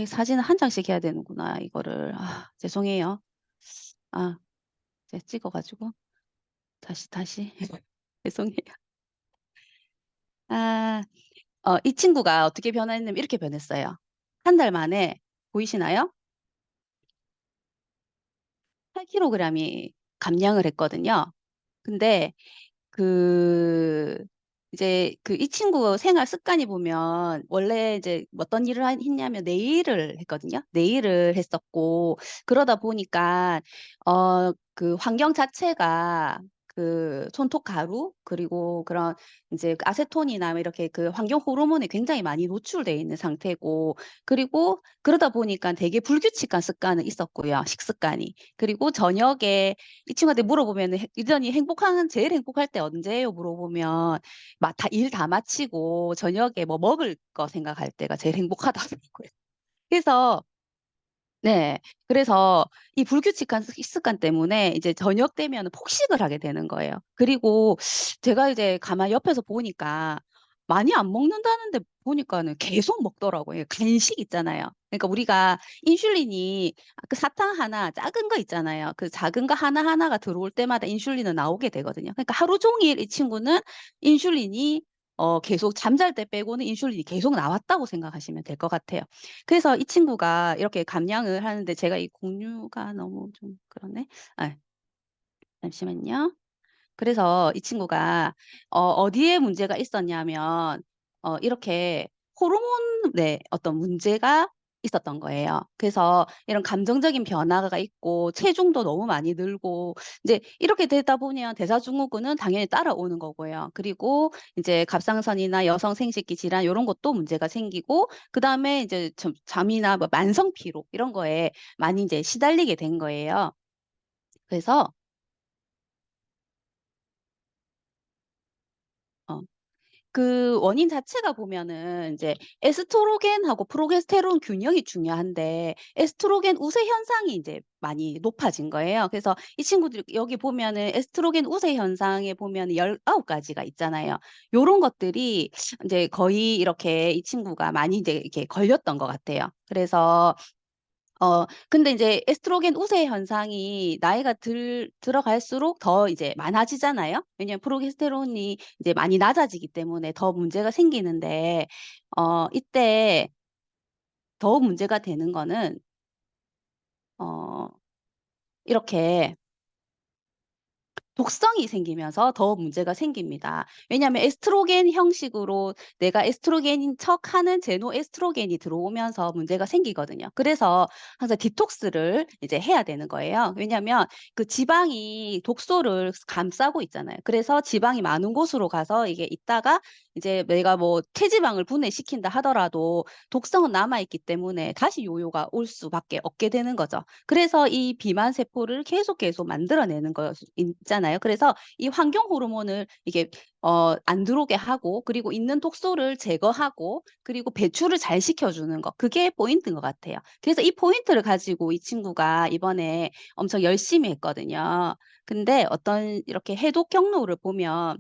이 사진은 한 장씩 해야 되는구나, 이거를. 죄송해요. 아, 제가 찍어가지고. 다시. 죄송해요. 아, 이 친구가 어떻게 변했냐면 이렇게 변했어요. 한 달 만에, 보이시나요? 8kg이 감량을 했거든요. 근데 그 이제 그 이 친구 생활 습관이 보면 원래 이제 어떤 일을 했냐면 네일을 했거든요. 네일을 했었고 그러다 보니까 그 환경 자체가 그 손톱 가루 그리고 그런 이제 그 아세톤이나 뭐 이렇게 그 환경 호르몬에 굉장히 많이 노출돼 있는 상태고 그리고 그러다 보니까 되게 불규칙한 습관은 있었고요. 식습관이. 그리고 저녁에 이 친구한테 물어보면 이전이 제일 행복할 때 언제예요? 물어보면 일 다 마치고 저녁에 뭐 먹을 거 생각할 때가 제일 행복하다고요. 그래서 네. 그래서 이 불규칙한 습관 때문에 이제 저녁 되면 폭식을 하게 되는 거예요. 그리고 제가 이제 가만히 옆에서 보니까 많이 안 먹는다는데 보니까는 계속 먹더라고요. 간식 있잖아요. 그러니까 우리가 인슐린이 그 사탕 하나 작은 거 있잖아요. 그 작은 거 하나하나가 들어올 때마다 인슐린은 나오게 되거든요. 그러니까 하루 종일 이 친구는 인슐린이 계속 잠잘 때 빼고는 인슐린이 계속 나왔다고 생각하시면 될 것 같아요. 그래서 이 친구가 이렇게 감량을 하는데 제가 이 공유가 너무 좀 그러네. 아, 잠시만요. 그래서 이 친구가 어디에 문제가 있었냐면 이렇게 호르몬에 어떤 문제가 있었던 거예요. 그래서 이런 감정적인 변화가 있고 체중도 너무 많이 늘고 이제 이렇게 되다 보면 대사증후군은 당연히 따라오는 거고요. 그리고 이제 갑상선이나 여성 생식기 질환 요런 것도 문제가 생기고 그다음에 이제 잠이나 뭐 만성 피로 이런 거에 많이 이제 시달리게 된 거예요. 그래서 어 그 원인 자체가 보면은 이제 에스트로겐하고 프로게스테론 균형이 중요한데 에스트로겐 우세 현상이 이제 많이 높아진 거예요. 그래서 이 친구들 여기 보면은 에스트로겐 우세 현상에 보면은 19 가지가 있잖아요. 요런 것들이 인제 거의 이렇게 이 친구가 많이 이제 이렇게 걸렸던 것 같아요. 그래서 근데 이제 에스트로겐 우세 현상이 나이가 들어갈수록 더 이제 많아지잖아요. 왜냐하면 프로게스테론이 이제 많이 낮아지기 때문에 더 문제가 생기는데 이때 더 문제가 되는 거는 어 이렇게 독성이 생기면서 더 문제가 생깁니다. 왜냐하면 에스트로겐 형식으로 내가 에스트로겐인 척하는 제노에스트로겐이 들어오면서 문제가 생기거든요. 그래서 항상 디톡스를 이제 해야 되는 거예요. 왜냐하면 그 지방이 독소를 감싸고 있잖아요. 그래서 지방이 많은 곳으로 가서 이게 있다가 이제 내가 뭐 체지방을 분해시킨다 하더라도 독성은 남아 있기 때문에 다시 요요가 올 수밖에 없게 되는 거죠. 그래서 이 비만 세포를 계속 만들어내는 거 있잖아요. 그래서 이 환경 호르몬을 이게 안 들어오게 하고 그리고 있는 독소를 제거하고 그리고 배출을 잘 시켜주는 거 그게 포인트인 것 같아요. 그래서 이 포인트를 가지고 이 친구가 이번에 엄청 열심히 했거든요. 근데 어떤 이렇게 해독 경로를 보면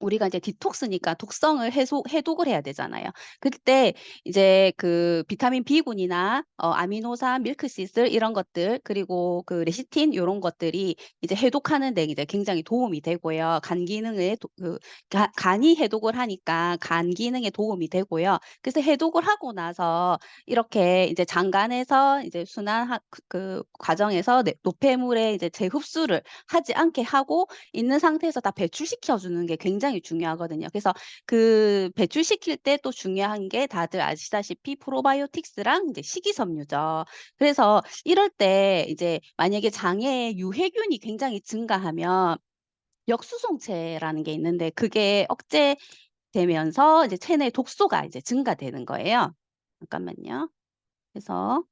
우리가 이제 디톡스니까 독성을 해독을 해야 되잖아요. 그때 이제 그 비타민 B군이나 아미노산, 밀크시슬 이런 것들 그리고 그 레시틴 요런 것들이 이제 해독하는 데 이제 굉장히 도움이 되고요. 간 기능에 간이 해독을 하니까 간 기능에 도움이 되고요. 그래서 해독을 하고 나서 이렇게 이제 장간에서 이제 그 과정에서 노폐물의 이제 재흡수를 하지 않게 하고 있는 상태에서 다 배출시켜 주는 게 굉장히 중요하거든요. 그래서 그 배출시킬 때 또 중요한 게 다들 아시다시피 프로바이오틱스랑 이제 식이섬유죠. 그래서 이럴 때 이제 만약에 장에 유해균이 굉장히 증가하면 역수송체라는 게 있는데 그게 억제되면서 이제 체내 독소가 이제 증가되는 거예요. 잠깐만요. 그래서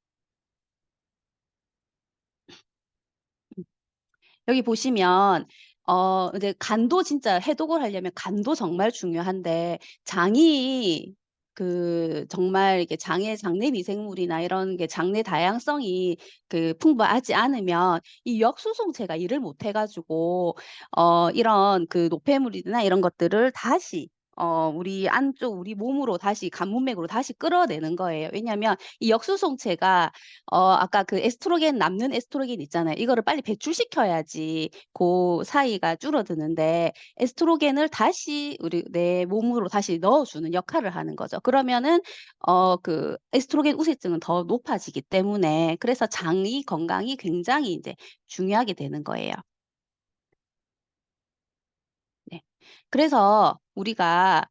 여기 보시면 이제 간도 진짜 해독을 하려면 간도 정말 중요한데 장이 그 정말 이게 장의 장내 미생물이나 이런 게 장내 다양성이 그 풍부하지 않으면 이 역수송체가 일을 못 해 가지고 이런 그 노폐물이나 이런 것들을 다시 우리 안쪽 우리 몸으로 다시 간 문맥으로 다시 끌어내는 거예요. 왜냐하면 이 역수송체가 아까 그 에스트로겐 남는 에스트로겐 있잖아요. 이거를 빨리 배출시켜야지 그 사이가 줄어드는데 에스트로겐을 다시 우리 내 몸으로 다시 넣어주는 역할을 하는 거죠. 그러면은 그 에스트로겐 우세증은 더 높아지기 때문에 그래서 장이 건강이 굉장히 이제 중요하게 되는 거예요. 네. 그래서 우리가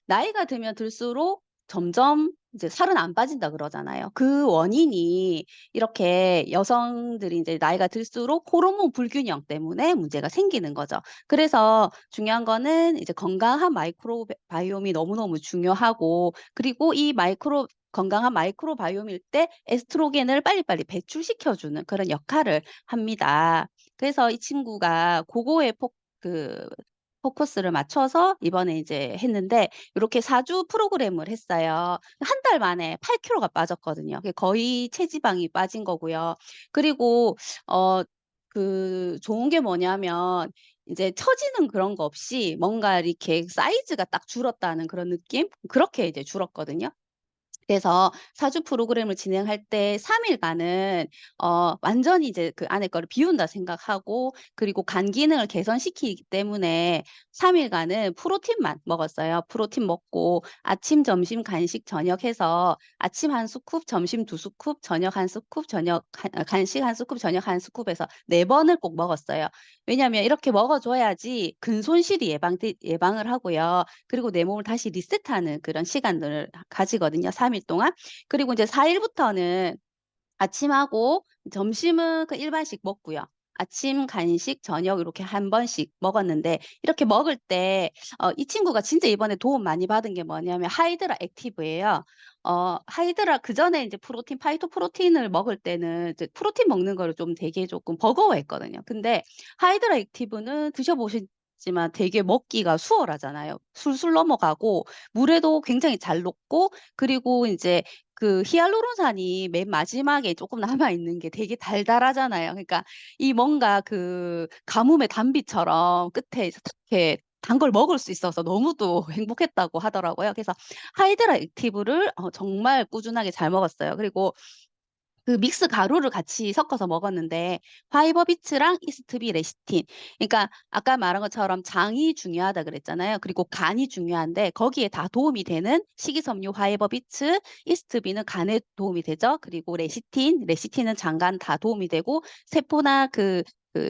나이가 들면 들수록 점점 이제 살은 안 빠진다 그러잖아요. 그 원인이 이렇게 여성들이 이제 나이가 들수록 호르몬 불균형 때문에 문제가 생기는 거죠. 그래서 중요한 거는 이제 건강한 바이옴이 너무너무 중요하고 그리고 이 건강한 마이크로바이옴일 때 에스트로겐을 빨리빨리 배출시켜 주는 그런 역할을 합니다. 그래서 이 친구가 고거에 그 포커스를 맞춰서 이번에 이제 했는데 이렇게 4주 프로그램을 했어요. 한 달 만에 8kg가 빠졌거든요. 그게 거의 체지방이 빠진 거고요. 그리고 어 좋은 게 뭐냐면 이제 처지는 그런 거 없이 뭔가 이렇게 사이즈가 딱 줄었다는 그런 느낌? 그렇게 이제 줄었거든요. 그래서 4주 프로그램을 진행할 때 3 일간은 완전히 이제 그 안에 거를 비운다 생각하고 그리고 간 기능을 개선시키기 때문에 3 일간은 프로틴만 먹었어요. 프로틴 먹고 아침, 점심, 간식, 저녁 해서 아침 1 스쿱, 점심 2 스쿱, 저녁 1 스쿱, 간식 1 스쿱, 저녁 1 스쿱 해서 4 번을 꼭 먹었어요. 왜냐하면 이렇게 먹어 줘야지 근손실이 예방을 하고요. 그리고 내 몸을 다시 리셋하는 그런 시간들을 가지거든요, 3일 동안. 그리고 이제 4 일부터는 아침하고 점심은 그 일반식 먹고요. 아침, 간식, 저녁 이렇게 한 번씩 먹었는데 이렇게 먹을 때 이 친구가 진짜 이번에 도움 많이 받은 게 뭐냐면 하이드라 액티브예요. 하이드라 그전에 이제 파이토프로틴을 먹을 때는 이제 프로틴 먹는 거를 좀 되게 조금 버거워했거든요. 근데 하이드라 액티브는 드셔 보셨지만 되게 먹기가 수월하잖아요. 술술 넘어가고 물에도 굉장히 잘 녹고 그리고 인제 그 히알루론산이 맨 마지막에 쪼끔 남아 있는 게 되게 달달하잖아요. 그러니까 이 뭔가 그 가뭄의 단비처럼 끝에 이제 탁 이렇게 단 걸 먹을 수 있어서 너무 또 행복했다고 하더라고요. 그래서 하이드라 액티브를 정말 꾸준하게 잘 먹었어요. 그리고 그 믹스 가루를 같이 섞어서 먹었는데 파이버비츠랑 이스트비 레시틴 그러니까 아까 말한 것처럼 장이 중요하다 그랬잖아요. 그리고 간이 중요한데 거기에 다 도움이 되는 식이섬유 파이버비츠, 이스트비는 간에 도움이 되죠. 그리고 레시틴은 장, 간 다 도움이 되고 세포나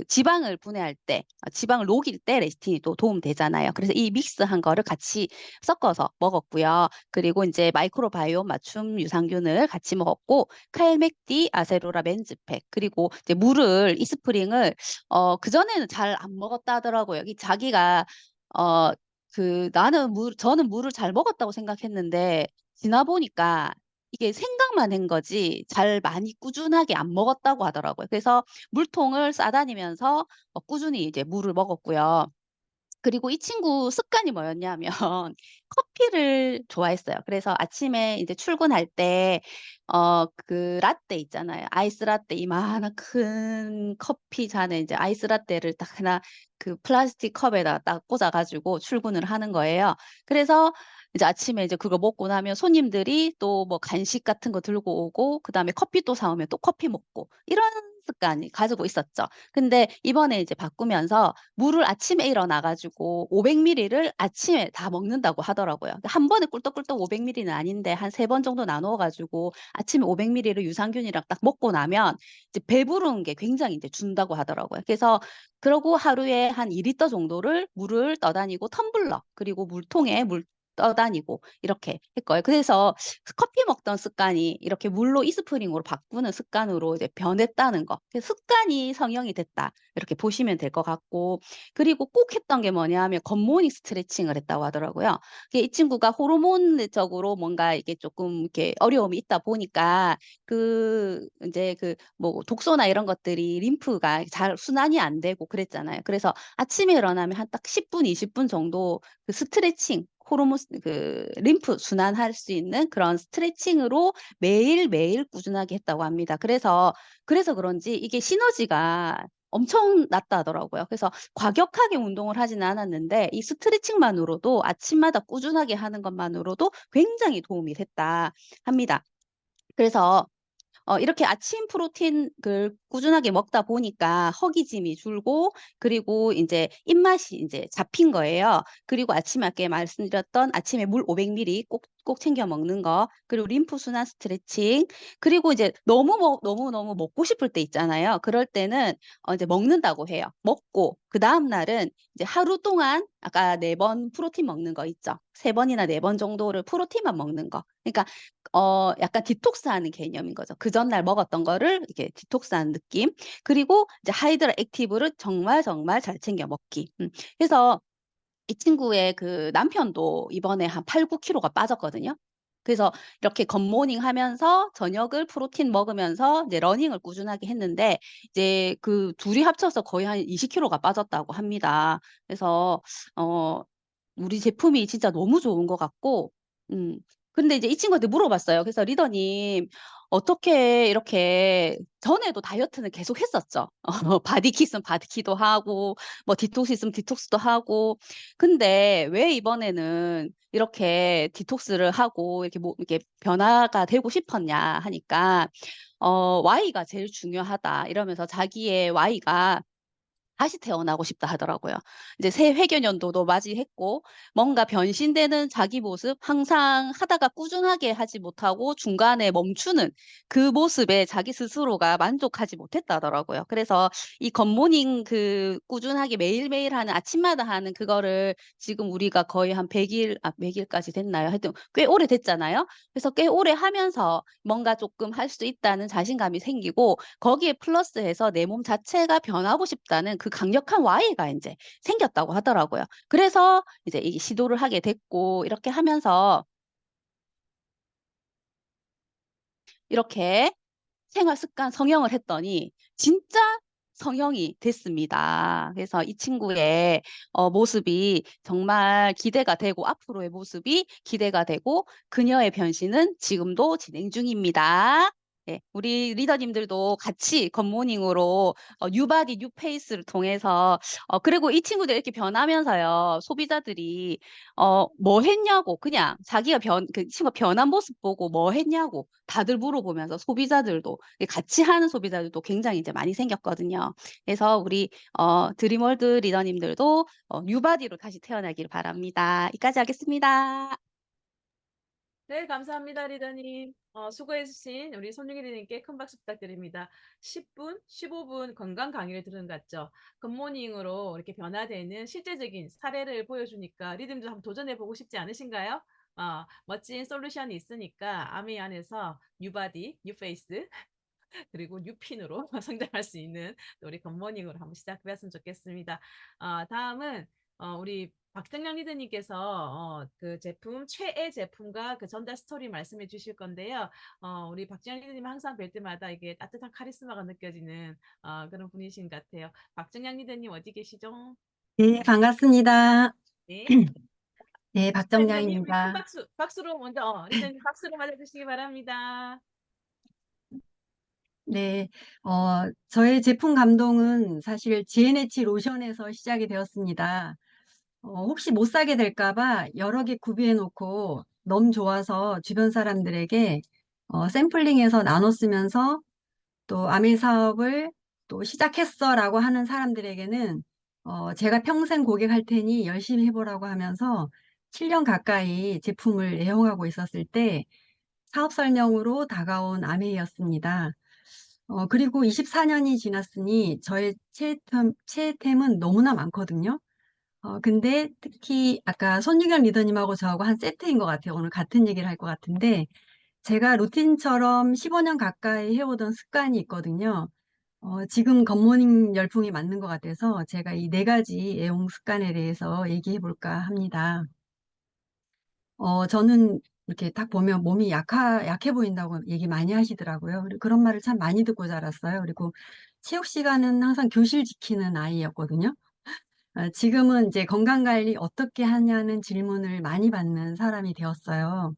지방을 분해할 때 지방을 녹일 때 레시틴이 또 도움되잖아요. 그래서 이 믹스한 거를 같이 섞어서 먹었고요. 그리고 인제 마이크로바이옴 맞춤 유산균을 같이 먹었고 칼맥디, 아세로라 멘즈팩 그리고 이제 이스프링을 그전에는 잘 안 먹었다 하더라고요. 이 자기가 어 저는 물을 잘 먹었다고 생각했는데 지나 보니까 이게 생각만 한 거지 잘 많이 꾸준하게 안 먹었다고 하더라고요. 그래서 물통을 싸 다니면서 꾸준히 이제 물을 먹었고요. 그리고 이 친구 습관이 뭐였냐면 커피를 좋아했어요. 그래서 아침에 인제 출근할 때 라떼 있잖아요. 아이스 라떼 이만한 큰 커피 잔에 인제 아이스 라떼를 딱 하나 그 플라스틱 컵에다가 딱 꽂아 가지고 출근을 하는 거예요. 그래서 이제 아침에 이제 그거 먹고 나면 손님들이 또 뭐 간식 같은 거 들고 오고 그다음에 커피 또 사 오면 또 커피 먹고 이런 습관이 가지고 있었죠. 근데 이번에 이제 바꾸면서 물을 아침에 일어나 가지고 500 밀리를 아침에 다 먹는다고 하더라고요. 한 번에 꿀떡꿀떡 500 밀리는 아닌데 한 3번 정도 나누어 가지고 아침에 500 밀리를 유산균이랑 딱 먹고 나면 이제 배부른 게 굉장히 이제 준다고 하더라고요. 그래서 그러고 하루에 한 2 리터 정도를 물을 떠다니고 텀블러 그리고 물통에 물 떠다니고 이렇게 했고요. 그래서 커피 먹던 습관이 이렇게 물로 이스프링으로 바꾸는 습관으로 이제 변했다는 거. 그 '습관이 성형이 됐다.' 이렇게 보시면 될 것 같고 그리고 꼭 했던 게 뭐냐 하면 굿모닝 스트레칭을 했다고 하더라고요. 이 친구가 호르몬적으로 뭔가 이게 쪼끔 이렇게 어려움이 있다 보니까 인제 뭐 독소나 이런 것들이 림프가 잘 순환이 안 되고 그랬잖아요. 그래서 아침에 일어나면 한 딱 10 분, 20분 정도 그 스트레칭 림프 순환할 수 있는 그런 스트레칭으로 매일매일 꾸준하게 했다고 합니다. 그래서 그런지 이게 시너지가 엄청 났다 하더라고요. 그래서 과격하게 운동을 하지는 않았는데 이 스트레칭만으로도 아침마다 꾸준하게 하는 것만으로도 굉장히 도움이 됐다 합니다. 그래서 이렇게 아침 프로틴을 꾸준하게 먹다 보니까 허기짐이 줄고 그리고 인제 입맛이 인제 잡힌 거예요. 그리고 아침에 아까 말씀드렸던 아침에 물 500 밀리 꼭 챙겨 먹는 거 그리고 림프 순환 스트레칭 그리고 이제 너무너무 먹고 싶을 때 있잖아요. 그럴 때는 이제 먹는다고 해요. 먹고 그다음 날은 이제 하루 동안 아까 4번 프로틴 먹는 거 있죠. 3 번이나 4번 정도를 프로틴만 먹는 거. 그러니까 약간 디톡스하는 개념인 거죠. 그 전날 먹었던 거를 이렇게 디톡스하는 느낌. 그리고 이제 하이드라 액티브를 정말, 정말 잘 챙겨 먹기. 그래서 이 친구의 그 남편도 이번에 한 8-9 킬로가 빠졌거든요. 그래서 이렇게 굿모닝 하면서 저녁을 프로틴 먹으면서 이제 러닝을 꾸준하게 했는데 이제 그 둘이 합쳐서 거의 한 20kg가 빠졌다고 합니다. 그래서 어 우리 제품이 진짜 너무 좋은 것 같고, 음. 근데 이제 이 친구한테 물어봤어요. 그래서 리더님, 어떻게 이렇게 전에도 다이어트는 계속 했었죠. 바디키 있으면 바디키도 하고, 뭐 디톡스 있으면 디톡스도 하고. 근데 왜 이번에는 이렇게 디톡스를 하고 이렇게 뭐 이렇게 변화가 되고 싶었냐 하니까, Y가 제일 중요하다. 이러면서 자기의 Y가 다시 태어나고 싶다 하더라고요. 이제 새 회계연도도 맞이했고 뭔가 변신되는 자기 모습, 항상 하다가 꾸준하게 하지 못하고 중간에 멈추는 그 모습에 자기 스스로가 만족하지 못했다더라고요. 그래서 이 굿모닝 그 꾸준하게 매일매일 하는 아침마다 하는 그거를 지금 우리가 거의 한 100일 100일까지 됐나요? 하여튼 꽤 오래됐잖아요. 그래서 꽤 오래 하면서 뭔가 조금 할 수 있다는 자신감이 생기고 거기에 플러스해서 내 몸 자체가 변하고 싶다는 그 강력한 Y가 인제 생겼다고 하더라고요. 그래서 이제 이 시도를 하게 됐고 이렇게 하면서 이렇게 생활 습관 성형을 했더니 진짜 성형이 됐습니다. 그래서 이 친구의 모습이 정말 기대가 되고 앞으로의 모습이 기대가 되고 그녀의 변신은 지금도 진행 중입니다. 네. 우리 리더님들도 같이 굿모닝으로 뉴바디 뉴페이스를 통해서 그리고 이 친구들 이렇게 변하면서요. 소비자들이 뭐 했냐고 그냥 자기가 그 친구가 변한 모습 보고 뭐 했냐고 다들 물어보면서 소비자들도 같이 하는 소비자들도 굉장히 이제 많이 생겼거든요. 그래서 우리 드림월드 리더님들도 뉴바디로 다시 태어나길 바랍니다. 여기까지 하겠습니다. 네, 감사합니다, 리더님. 수고해주신 우리 손유기 리더님께 큰 박수 부탁드립니다. 10분, 15분 건강 강의를 들은 것 같죠? 굿모닝으로 이렇게 변화되는 실제적인 사례를 보여주니까 리듬도 한번 도전해보고 싶지 않으신가요? 멋진 솔루션이 있으니까 아미 안에서 뉴바디, 뉴페이스, 그리고 뉴핀으로 성장할 수 있는 또 우리 굿모닝으로 한번 시작해봤으면 좋겠습니다. 다음은 우리 박정량 리더님께서 그 제품 최애 제품과 그 전달 스토리 말씀해 주실 건데요. 우리 박정량 리더님 항상 뵐 때마다 이게 따뜻한 카리스마가 느껴지는 그런 분이신 것 같아요. 박정량 리더님 어디 계시죠? 네, 반갑습니다. 네. 네, 리더님 우리 큰 박정량입니다. 박수로 먼저 리더님 박수로 맞아주시기 바랍니다. 네, 저의 제품 감동은 사실 GNH 로션에서 시작이 되었습니다. 혹시 못 사게 될까 봐 여러 개 구비해 놓고 너무 좋아서 주변 사람들에게 샘플링해서 나눠 쓰면서 또 아미 사업을 또 시작했어라고 하는 사람들에게는 제가 평생 고객할 테니 열심히 해보라고 하면서 7년 가까이 제품을 애용하고 있었을 때 사업 설명으로 다가온 아메이였습니다. 그리고 24년이 지났으니 저의 최애템은 너무나 많거든요. 근데 특히 아까 손유경 리더님하고 저하고 한 세트인 것 같아요. 오늘 같은 얘기를 할 것 같은데 제가 루틴처럼 15년 가까이 해오던 습관이 있거든요. 지금 굿모닝 열풍이 맞는 것 같아서 제가 이 네 가지 애용 습관에 대해서 얘기해 볼까 합니다. 저는 이렇게 딱 보면 몸이 약해 보인다고 얘기 많이 하시더라고요. 그리고 그런 말을 참 많이 듣고 자랐어요. 그리고 체육 시간은 항상 교실 지키는 아이였거든요. 지금은 이제 건강 관리 어떻게 하냐는 질문을 많이 받는 사람이 되었어요.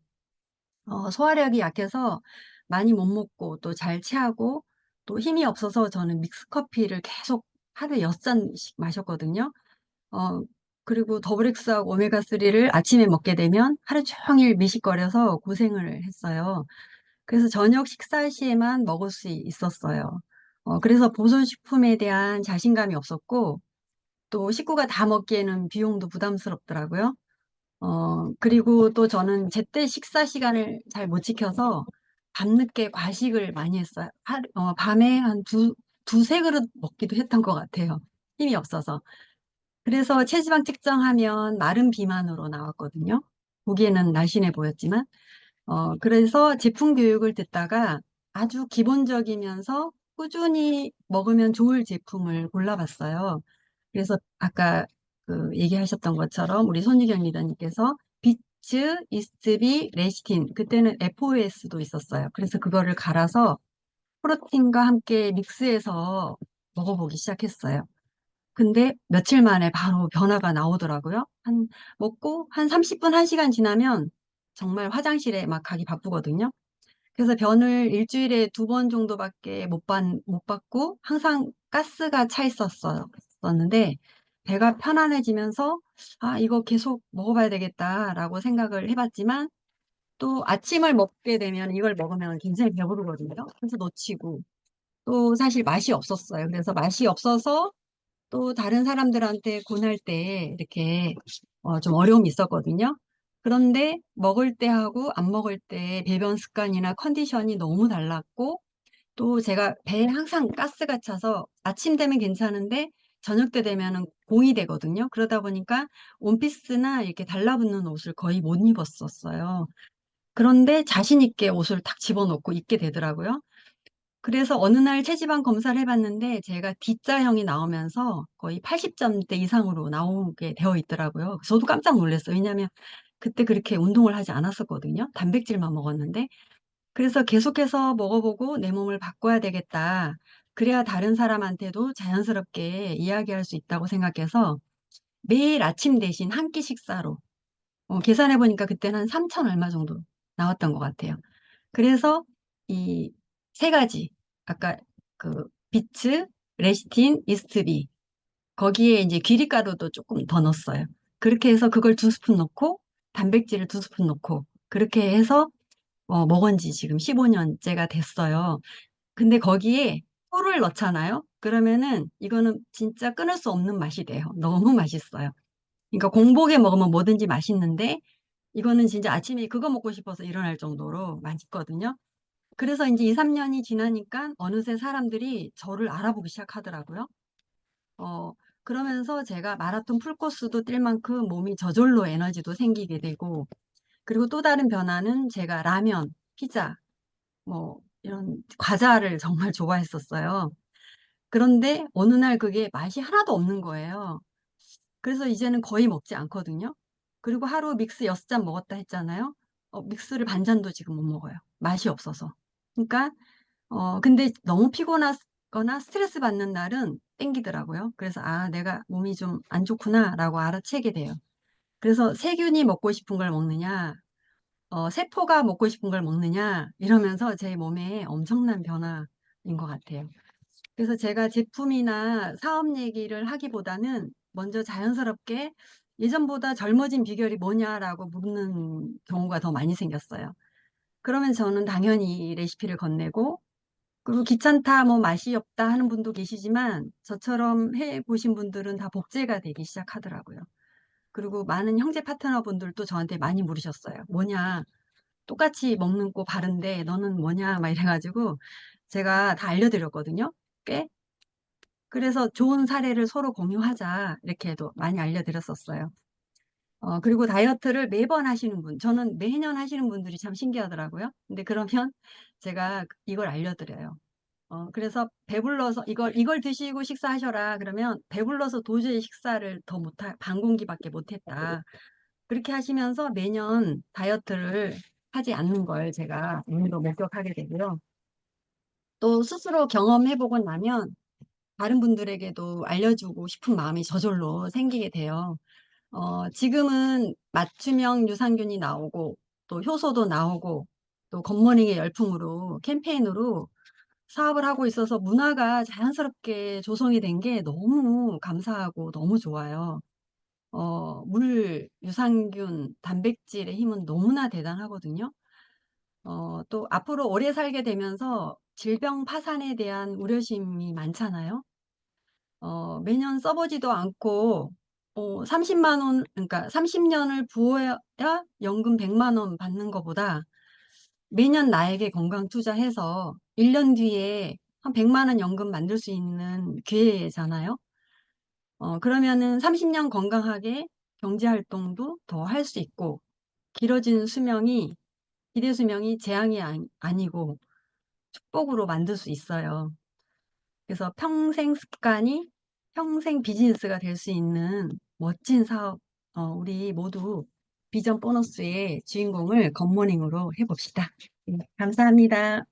소화력이 약해서 많이 못 먹고 또 잘 체하고 또 힘이 없어서 저는 믹스 커피를 계속 하루에 6잔씩 마셨거든요. 어 그리고 더블엑스하고 오메가3를 아침에 먹게 되면 하루 종일 미식거려서 고생을 했어요. 그래서 저녁 식사 시에만 먹을 수 있었어요. 그래서 보존식품에 대한 자신감이 없었고 또 식구가 다 먹기에는 비용도 부담스럽더라고요. 그리고 또 저는 제때 식사 시간을 잘 못 지켜서 밤늦게 과식을 많이 했어요. 밤에 한 두세 그릇 먹기도 했던 것 같아요. 힘이 없어서. 그래서 체지방 측정하면 마른 비만으로 나왔거든요. 보기에는 날씬해 보였지만. 그래서 제품 교육을 듣다가 아주 기본적이면서 꾸준히 먹으면 좋을 제품을 골라봤어요. 그래서 아까 그 얘기하셨던 것처럼 우리 손유경 리더님께서 비츠, 이스트비, 레시틴. 그때는 FOS도 있었어요. 그래서 그거를 갈아서 프로틴과 함께 믹스해서 먹어보기 시작했어요. 근데 며칠 만에 바로 변화가 나오더라고요. 먹고 한 30분, 1시간 지나면 정말 화장실에 막 가기 바쁘거든요. 그래서 변을 일주일에 2번 정도밖에 못 받고 항상 가스가 차 있었는데 배가 편안해지면서 아, 이거 계속 먹어봐야 되겠다라고 생각을 해봤지만 또 아침을 먹게 되면 이걸 먹으면 굉장히 배부르거든요. 그래서 놓치고 또 사실 맛이 없었어요. 그래서 맛이 없어서 또 다른 사람들한테 권할 때 이렇게 좀 어려움이 있었거든요. 그런데 먹을 때 하고 안 먹을 때 배변 습관이나 컨디션이 너무 달랐고 또 제가 배에 항상 가스가 차서 아침 되면 괜찮은데 저녁 때 되면은 공이 되거든요. 그러다 보니까 원피스나 이렇게 달라붙는 옷을 거의 못 입었었어요. 그런데 자신 있게 옷을 탁 집어넣고 입게 되더라고요. 그래서 어느 날 체지방 검사를 해봤는데 제가 D자형이 나오면서 거의 80점대 이상으로 나오게 되어 있더라고요. 저도 깜짝 놀랐어요. 왜냐하면 그때 그렇게 운동을 하지 않았었거든요. 단백질만 먹었는데. 그래서 계속해서 먹어보고 내 몸을 바꿔야 되겠다. 그래야 다른 사람한테도 자연스럽게 이야기할 수 있다고 생각해서 매일 아침 대신 한 끼 식사로 계산해보니까 그때는 한 3천 얼마 정도 나왔던 것 같아요. 그래서 이 세 가지, 아까 그 비츠, 레시틴, 이스트비, 거기에 이제 귀리가루도 조금 더 넣었어요. 그렇게 해서 그걸 2스푼 넣고, 단백질을 2스푼 넣고, 그렇게 해서 먹은 지 지금 15년째가 됐어요. 근데 거기에 꿀을 넣잖아요. 그러면은 이거는 진짜 끊을 수 없는 맛이 돼요. 너무 맛있어요. 그러니까 공복에 먹으면 뭐든지 맛있는데, 이거는 진짜 아침에 그거 먹고 싶어서 일어날 정도로 맛있거든요. 그래서 이제 2, 3년이 지나니까 어느새 사람들이 저를 알아보기 시작하더라고요. 어, 그러면서 제가 마라톤 풀코스도 뛸 만큼 몸이 저절로 에너지도 생기게 되고, 그리고 또 다른 변화는 제가 라면, 피자, 뭐, 이런 과자를 정말 좋아했었어요. 그런데 어느 날 그게 맛이 하나도 없는 거예요. 그래서 이제는 거의 먹지 않거든요. 그리고 하루 믹스 6잔 먹었다 했잖아요. 믹스를 반 잔도 지금 못 먹어요. 맛이 없어서. 그러니까 근데 너무 피곤하거나 스트레스 받는 날은 땡기더라고요. 그래서, 아, 내가 몸이 좀 안 좋구나라고 알아채게 돼요. 그래서 세균이 먹고 싶은 걸 먹느냐, 세포가 먹고 싶은 걸 먹느냐, 이러면서 제 몸에 엄청난 변화인 것 같아요. 그래서 제가 제품이나 사업 얘기를 하기보다는 먼저 자연스럽게 예전보다 젊어진 비결이 뭐냐라고 묻는 경우가 더 많이 생겼어요. 그러면 저는 당연히 레시피를 건네고, 그리고 귀찮다, 뭐 맛이 없다 하는 분도 계시지만 저처럼 해보신 분들은 다 복제가 되기 시작하더라고요. 그리고 많은 형제 파트너분들도 저한테 많이 물으셨어요. 뭐냐, 똑같이 먹는 거 바른데 너는 뭐냐, 막 이래가지고 제가 다 알려드렸거든요. 꽤. 그래서 좋은 사례를 서로 공유하자, 이렇게도 많이 알려드렸었어요. 그리고 다이어트를 매번 하시는 분, 저는 매년 하시는 분들이 참 신기하더라고요. 근데 그러면 제가 이걸 알려드려요. 그래서 배불러서 이걸 드시고 식사하셔라. 그러면 배불러서 도저히 식사를 반 공기밖에 못했다. 그렇게 하시면서 매년 다이어트를 하지 않는 걸 제가 오늘도 목격하게 되고요. 또 스스로 경험해보고 나면 다른 분들에게도 알려주고 싶은 마음이 저절로 생기게 돼요. 지금은 맞춤형 유산균이 나오고 또 효소도 나오고 또 굿모닝의 열풍으로 캠페인으로 사업을 하고 있어서 문화가 자연스럽게 조성이 된 게 너무 감사하고 너무 좋아요. 유산균, 단백질의 힘은 너무나 대단하거든요. 또 앞으로 오래 살게 되면서 질병 파산에 대한 우려심이 많잖아요. 매년 써보지도 않고 30만 원, 그러니까 30년을 부어야 연금 100만 원 받는 것보다 매년 나에게 건강 투자해서 1년 뒤에 한 100만 원 연금 만들 수 있는 기회잖아요. 그러면은 30년 건강하게 경제 활동도 더 할 수 있고 길어진 기대 수명이 재앙이 아니고 축복으로 만들 수 있어요. 그래서 평생 습관이 평생 비즈니스가 될 수 있는 멋진 사업, 우리 모두 비전 보너스의 주인공을 굿모닝으로 해봅시다. 네, 감사합니다.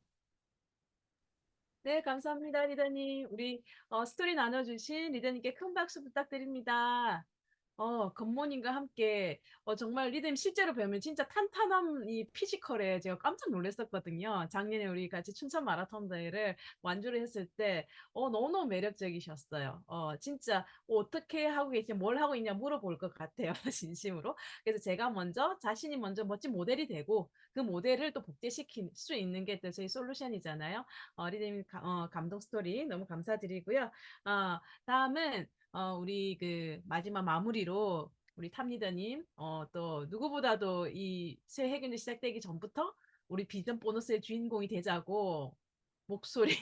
네, 감사합니다, 리더님. 우리 스토리 나눠주신 리더님께 큰 박수 부탁드립니다. 굿모닝과 함께 정말 리더님 실제로 뵈면 진짜 탄탄한 이 피지컬에 제가 깜짝 놀랐었거든요. 작년에 우리 같이 춘천 마라톤 대회를 완주를 했을 때 너무너무 매력적이셨어요. 진짜 어떻게 하고 계시냐, 뭘 하고 있냐 물어볼 것 같아요. 진심으로. 그래서 제가 먼저 자신이 먼저 멋진 모델이 되고 그 모델을 또 복제시킬 수 있는 게 또 저희 솔루션이잖아요. 리더님 감동 스토리 너무 감사드리고요. 다음은 우리 그 마지막 마무리로 우리 탑 리더님 또 누구보다도 이 새 해균이 시작되기 전부터 우리 비전 보너스의 주인공이 되자고 목소리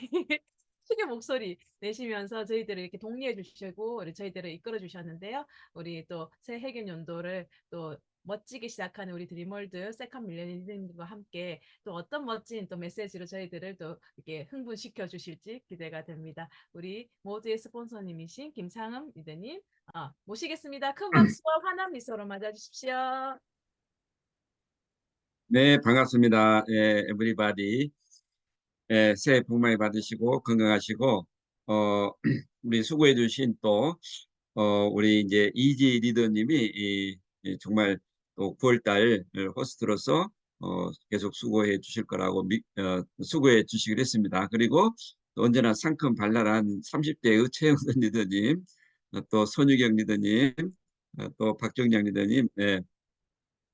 크게 목소리 내시면서 저희들을 이렇게 독려해 주시고 우리 저희들을 이끌어 주셨는데요. 우리 또 새 해균 연도를 또 멋지게 시작하는 우리 드림월드 세컨 밀레니엄과 함께 또 어떤 멋진 또 메시지로 저희들을 또 이렇게 흥분시켜 주실지 기대가 됩니다. 우리 모두의 스폰서님이신 김상흠 리더님 모시겠습니다. 큰 박수와 환한 미소로 맞아주십시오. 네, 반갑습니다. 에브리바디. 새해 복 많이 받으시고 건강하시고 우리 수고해 주신 또 우리 이제 이지 리더님이 정말 또 9월 달 호스트로서 계속 수고해 주실 거라고 수고해 주시기로 했습니다. 그리고 또 언제나 상큼 발랄한 30대의 최영선 리더님, 또 손유경 리더님, 또 박정량 리더님,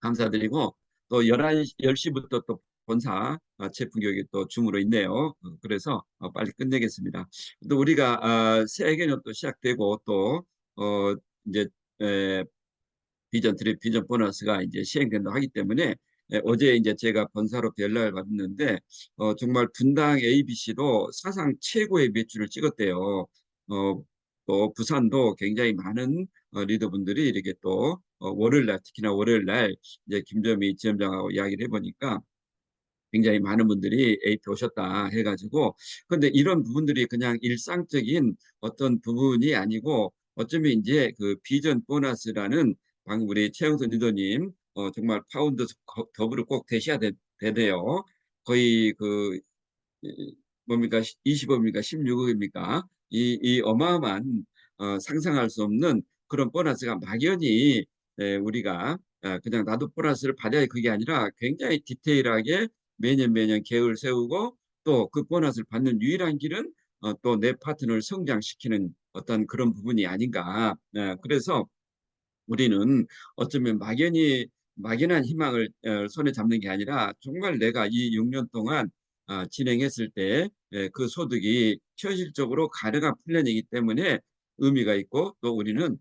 감사드리고 또 10시부터 또 본사 제품 교육이 또 줌으로 있네요. 그래서 빨리 끝내겠습니다. 또 우리가 새 개년 또 시작되고 또 이제 에, 비전 트립 비전 보너스가 이제 시행된다 하기 때문에 어제 이제 제가 본사로 연락을 받았는데 정말 분당 ABC도 사상 최고의 매출을 찍었대요. 또 부산도 굉장히 많은 리더분들이 이렇게 또 월요일 날 특히나 월요일 날 이제 김점희 지점장하고 이야기를 해보니까 굉장히 많은 분들이 AP 오셨다 해가지고 근데 이런 부분들이 그냥 일상적인 어떤 부분이 아니고 어쩌면 이제 그 비전 보너스라는 방금 우리 최영선 리더님 정말 파운드 더블을 꼭 되셔야 되네요. 거의 그 뭡니까 20억입니까 16억입니까 이 어마어마한 상상할 수 없는 그런 보너스가 막연히 우리가 그냥 나도 보너스를 받아야 그게 아니라 굉장히 디테일하게 매년 매년 계획을 세우고 또 그 보너스를 받는 유일한 길은 또 내 파트너를 성장시키는 어떤 그런 부분이 아닌가. 그래서 우리는 어쩌면 막연한 희망을 손에 잡는 게 아니라 정말 내가 이 6년 동안 진행했을 때 그 소득이 현실적으로 가능한 플랜이기 때문에 의미가 있고 또 우리는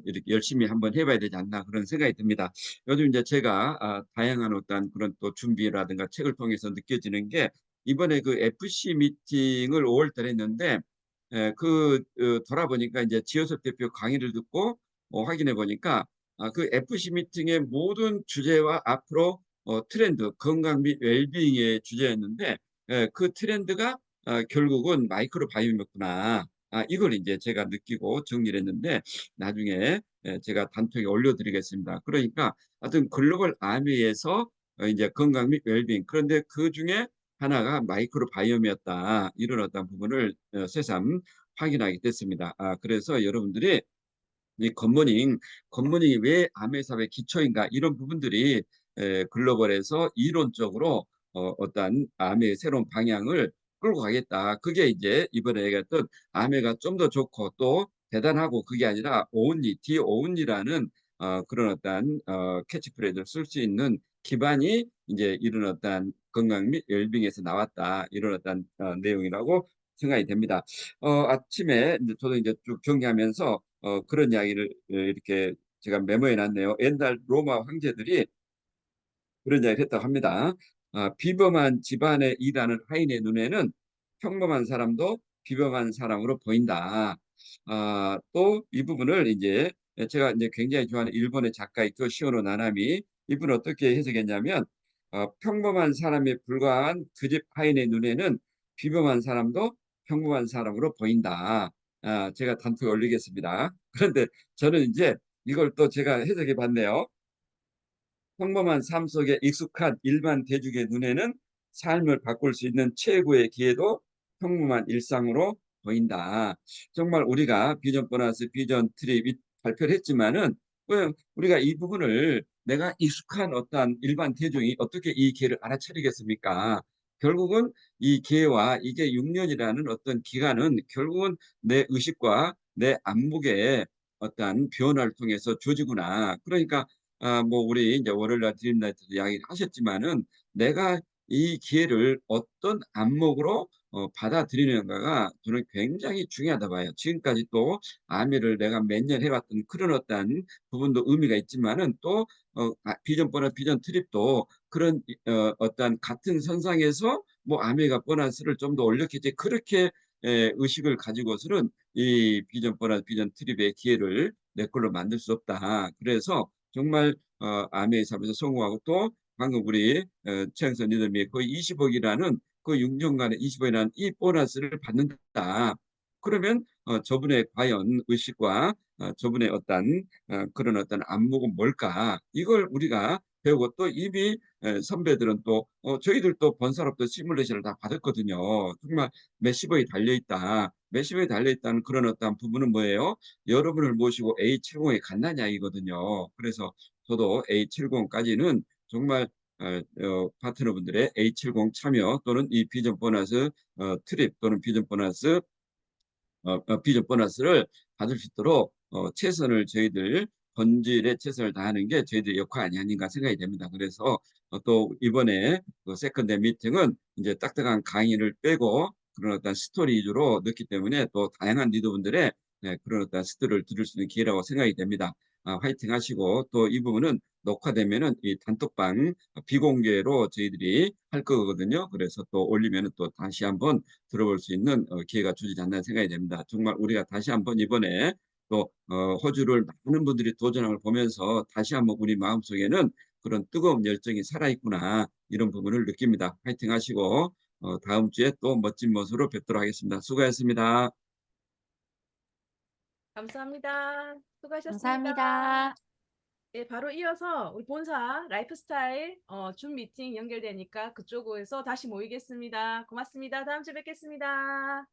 이렇게 열심히 한번 해봐야 되지 않나 그런 생각이 듭니다. 요즘 이제 제가 다양한 어떤 그런 또 준비라든가 책을 통해서 느껴지는 게 이번에 그 FC 미팅을 5월 달에 했는데 돌아보니까 이제 지효섭 대표 강의를 듣고 확인해 보니까 그 FC 미팅의 모든 주제와 앞으로 트렌드, 건강 및 웰빙의 주제였는데 그 트렌드가 결국은 마이크로바이옴이었구나. 이걸 이제 제가 느끼고 정리를 했는데 나중에 제가 단톡에 올려드리겠습니다. 그러니까 하여튼 글로벌 아미에서 이제 건강 및 웰빙 그런데 그 중에 하나가 마이크로바이옴이었다. 이런 어떤 부분을 새삼 확인하게 됐습니다. 그래서 여러분들이 이 굿모닝이 왜 암의 사회 기초인가 이런 부분들이 글로벌에서 이론적으로 어떤 암의 새로운 방향을 끌고 가겠다. 그게 이제 이번에 얘기했던 암회가 좀 더 좋고 또 대단하고 그게 아니라 오은리, 디오은리라는 그런 어떤 캐치프레이즈를 쓸 수 있는 기반이 이제 이런 어떤 건강 및 웰빙에서 나왔다. 이런 어떤 내용이라고 생각이 됩니다. 아침에 이제 저도 이제 쭉 정리하면서 그런 이야기를 이렇게 제가 메모해 놨네요. 옛날 로마 황제들이 그런 이야기를 했다고 합니다. 비범한 집안에 일하는 하인의 눈에는 평범한 사람도 비범한 사람으로 보인다. 또 이 부분을 이제 제가 이제 굉장히 좋아하는 일본의 작가이토 시오노 나나미 이분은 어떻게 해석했냐면 평범한 사람에 불과한 그 집 하인의 눈에는 비범한 사람도 평범한 사람으로 보인다. 제가 단톡에 올리겠습니다. 그런데 저는 이제 이걸 또 제가 해석해 봤네요. 평범한 삶 속에 익숙한 일반 대중의 눈에는 삶을 바꿀 수 있는 최고의 기회도 평범한 일상으로 보인다. 정말 우리가 비전 보너스, 비전 트립 발표를 했지만은 왜 우리가 이 부분을 내가 익숙한 어떤 일반 대중이 어떻게 이 기회를 알아차리겠습니까? 결국은 이 기회와 이게 6년이라는 어떤 기간은 결국은 내 의식과 내 안목의 어떤 변화를 통해서 주어지구나. 그러니까 뭐 우리 이제 월요일날 드림나이트도 이야기를 하셨지만은 내가 이 기회를 어떤 안목으로 받아들이는가가 저는 굉장히 중요하다 봐요. 지금까지 또 아미를 내가 몇 년 해왔던 그런 어떤 부분도 의미가 있지만은 또 비전 보너스, 비전 트립도 그런 어떤 같은 선상에서 뭐 아미가 보너스를 좀 더 올렸겠지. 그렇게 의식을 가지고서는 이 비전 보너스, 비전 트립의 기회를 내 걸로 만들 수 없다. 그래서 정말 아미의 삶에서 성공하고 또 방금 우리 최영선 리더님이 거의 20억이라는 그 6년간의 20억이라는 이 보너스를 받는다. 그러면 저분의 과연 의식과 저분의 어떤 그런 어떤 안목은 뭘까? 이걸 우리가 배우고 또 이미 선배들은 또 저희들도 본사로부터 시뮬레이션을 다 받았거든요. 정말 몇십억이 달려있다. 몇십억이 달려있다는 그런 어떤 부분은 뭐예요? 여러분을 모시고 A70에 갔느냐 이거든요. 그래서 저도 A70까지는 정말 파트너분들의 A70 참여 또는 이 비전 보너스 트립 또는 비전 보너스 비전 보너스를 받을 수 있도록 최선을 저희들 본질에 최선을 다하는 게 저희들의 역할이 아닌가 생각이 됩니다. 그래서 또 이번에 그 세컨드 미팅은 이제 딱딱한 강의를 빼고 그런 어떤 스토리 위주로 넣기 때문에 또 다양한 리더분들의 그런 어떤 스토리를 들을 수 있는 기회라고 생각이 됩니다. 화이팅 하시고 또 이 부분은 녹화되면은 이 단톡방 비공개로 저희들이 할 거거든요. 그래서 또 올리면은 또 다시 한번 들어볼 수 있는 기회가 주어지지 않나 생각이 됩니다. 정말 우리가 다시 한번 이번에 또 호주를 많은 분들이 도전함을 보면서 다시 한번 우리 마음속에는 그런 뜨거운 열정이 살아있구나 이런 부분을 느낍니다. 파이팅 하시고 다음 주에 또 멋진 모습으로 뵙도록 하겠습니다. 수고하셨습니다. 감사합니다. 수고하셨습니다. 감사합니다. 예, 바로 이어서 우리 본사 라이프스타일 줌 미팅 연결되니까 그쪽에서 다시 모이겠습니다. 고맙습니다. 다음 주에 뵙겠습니다.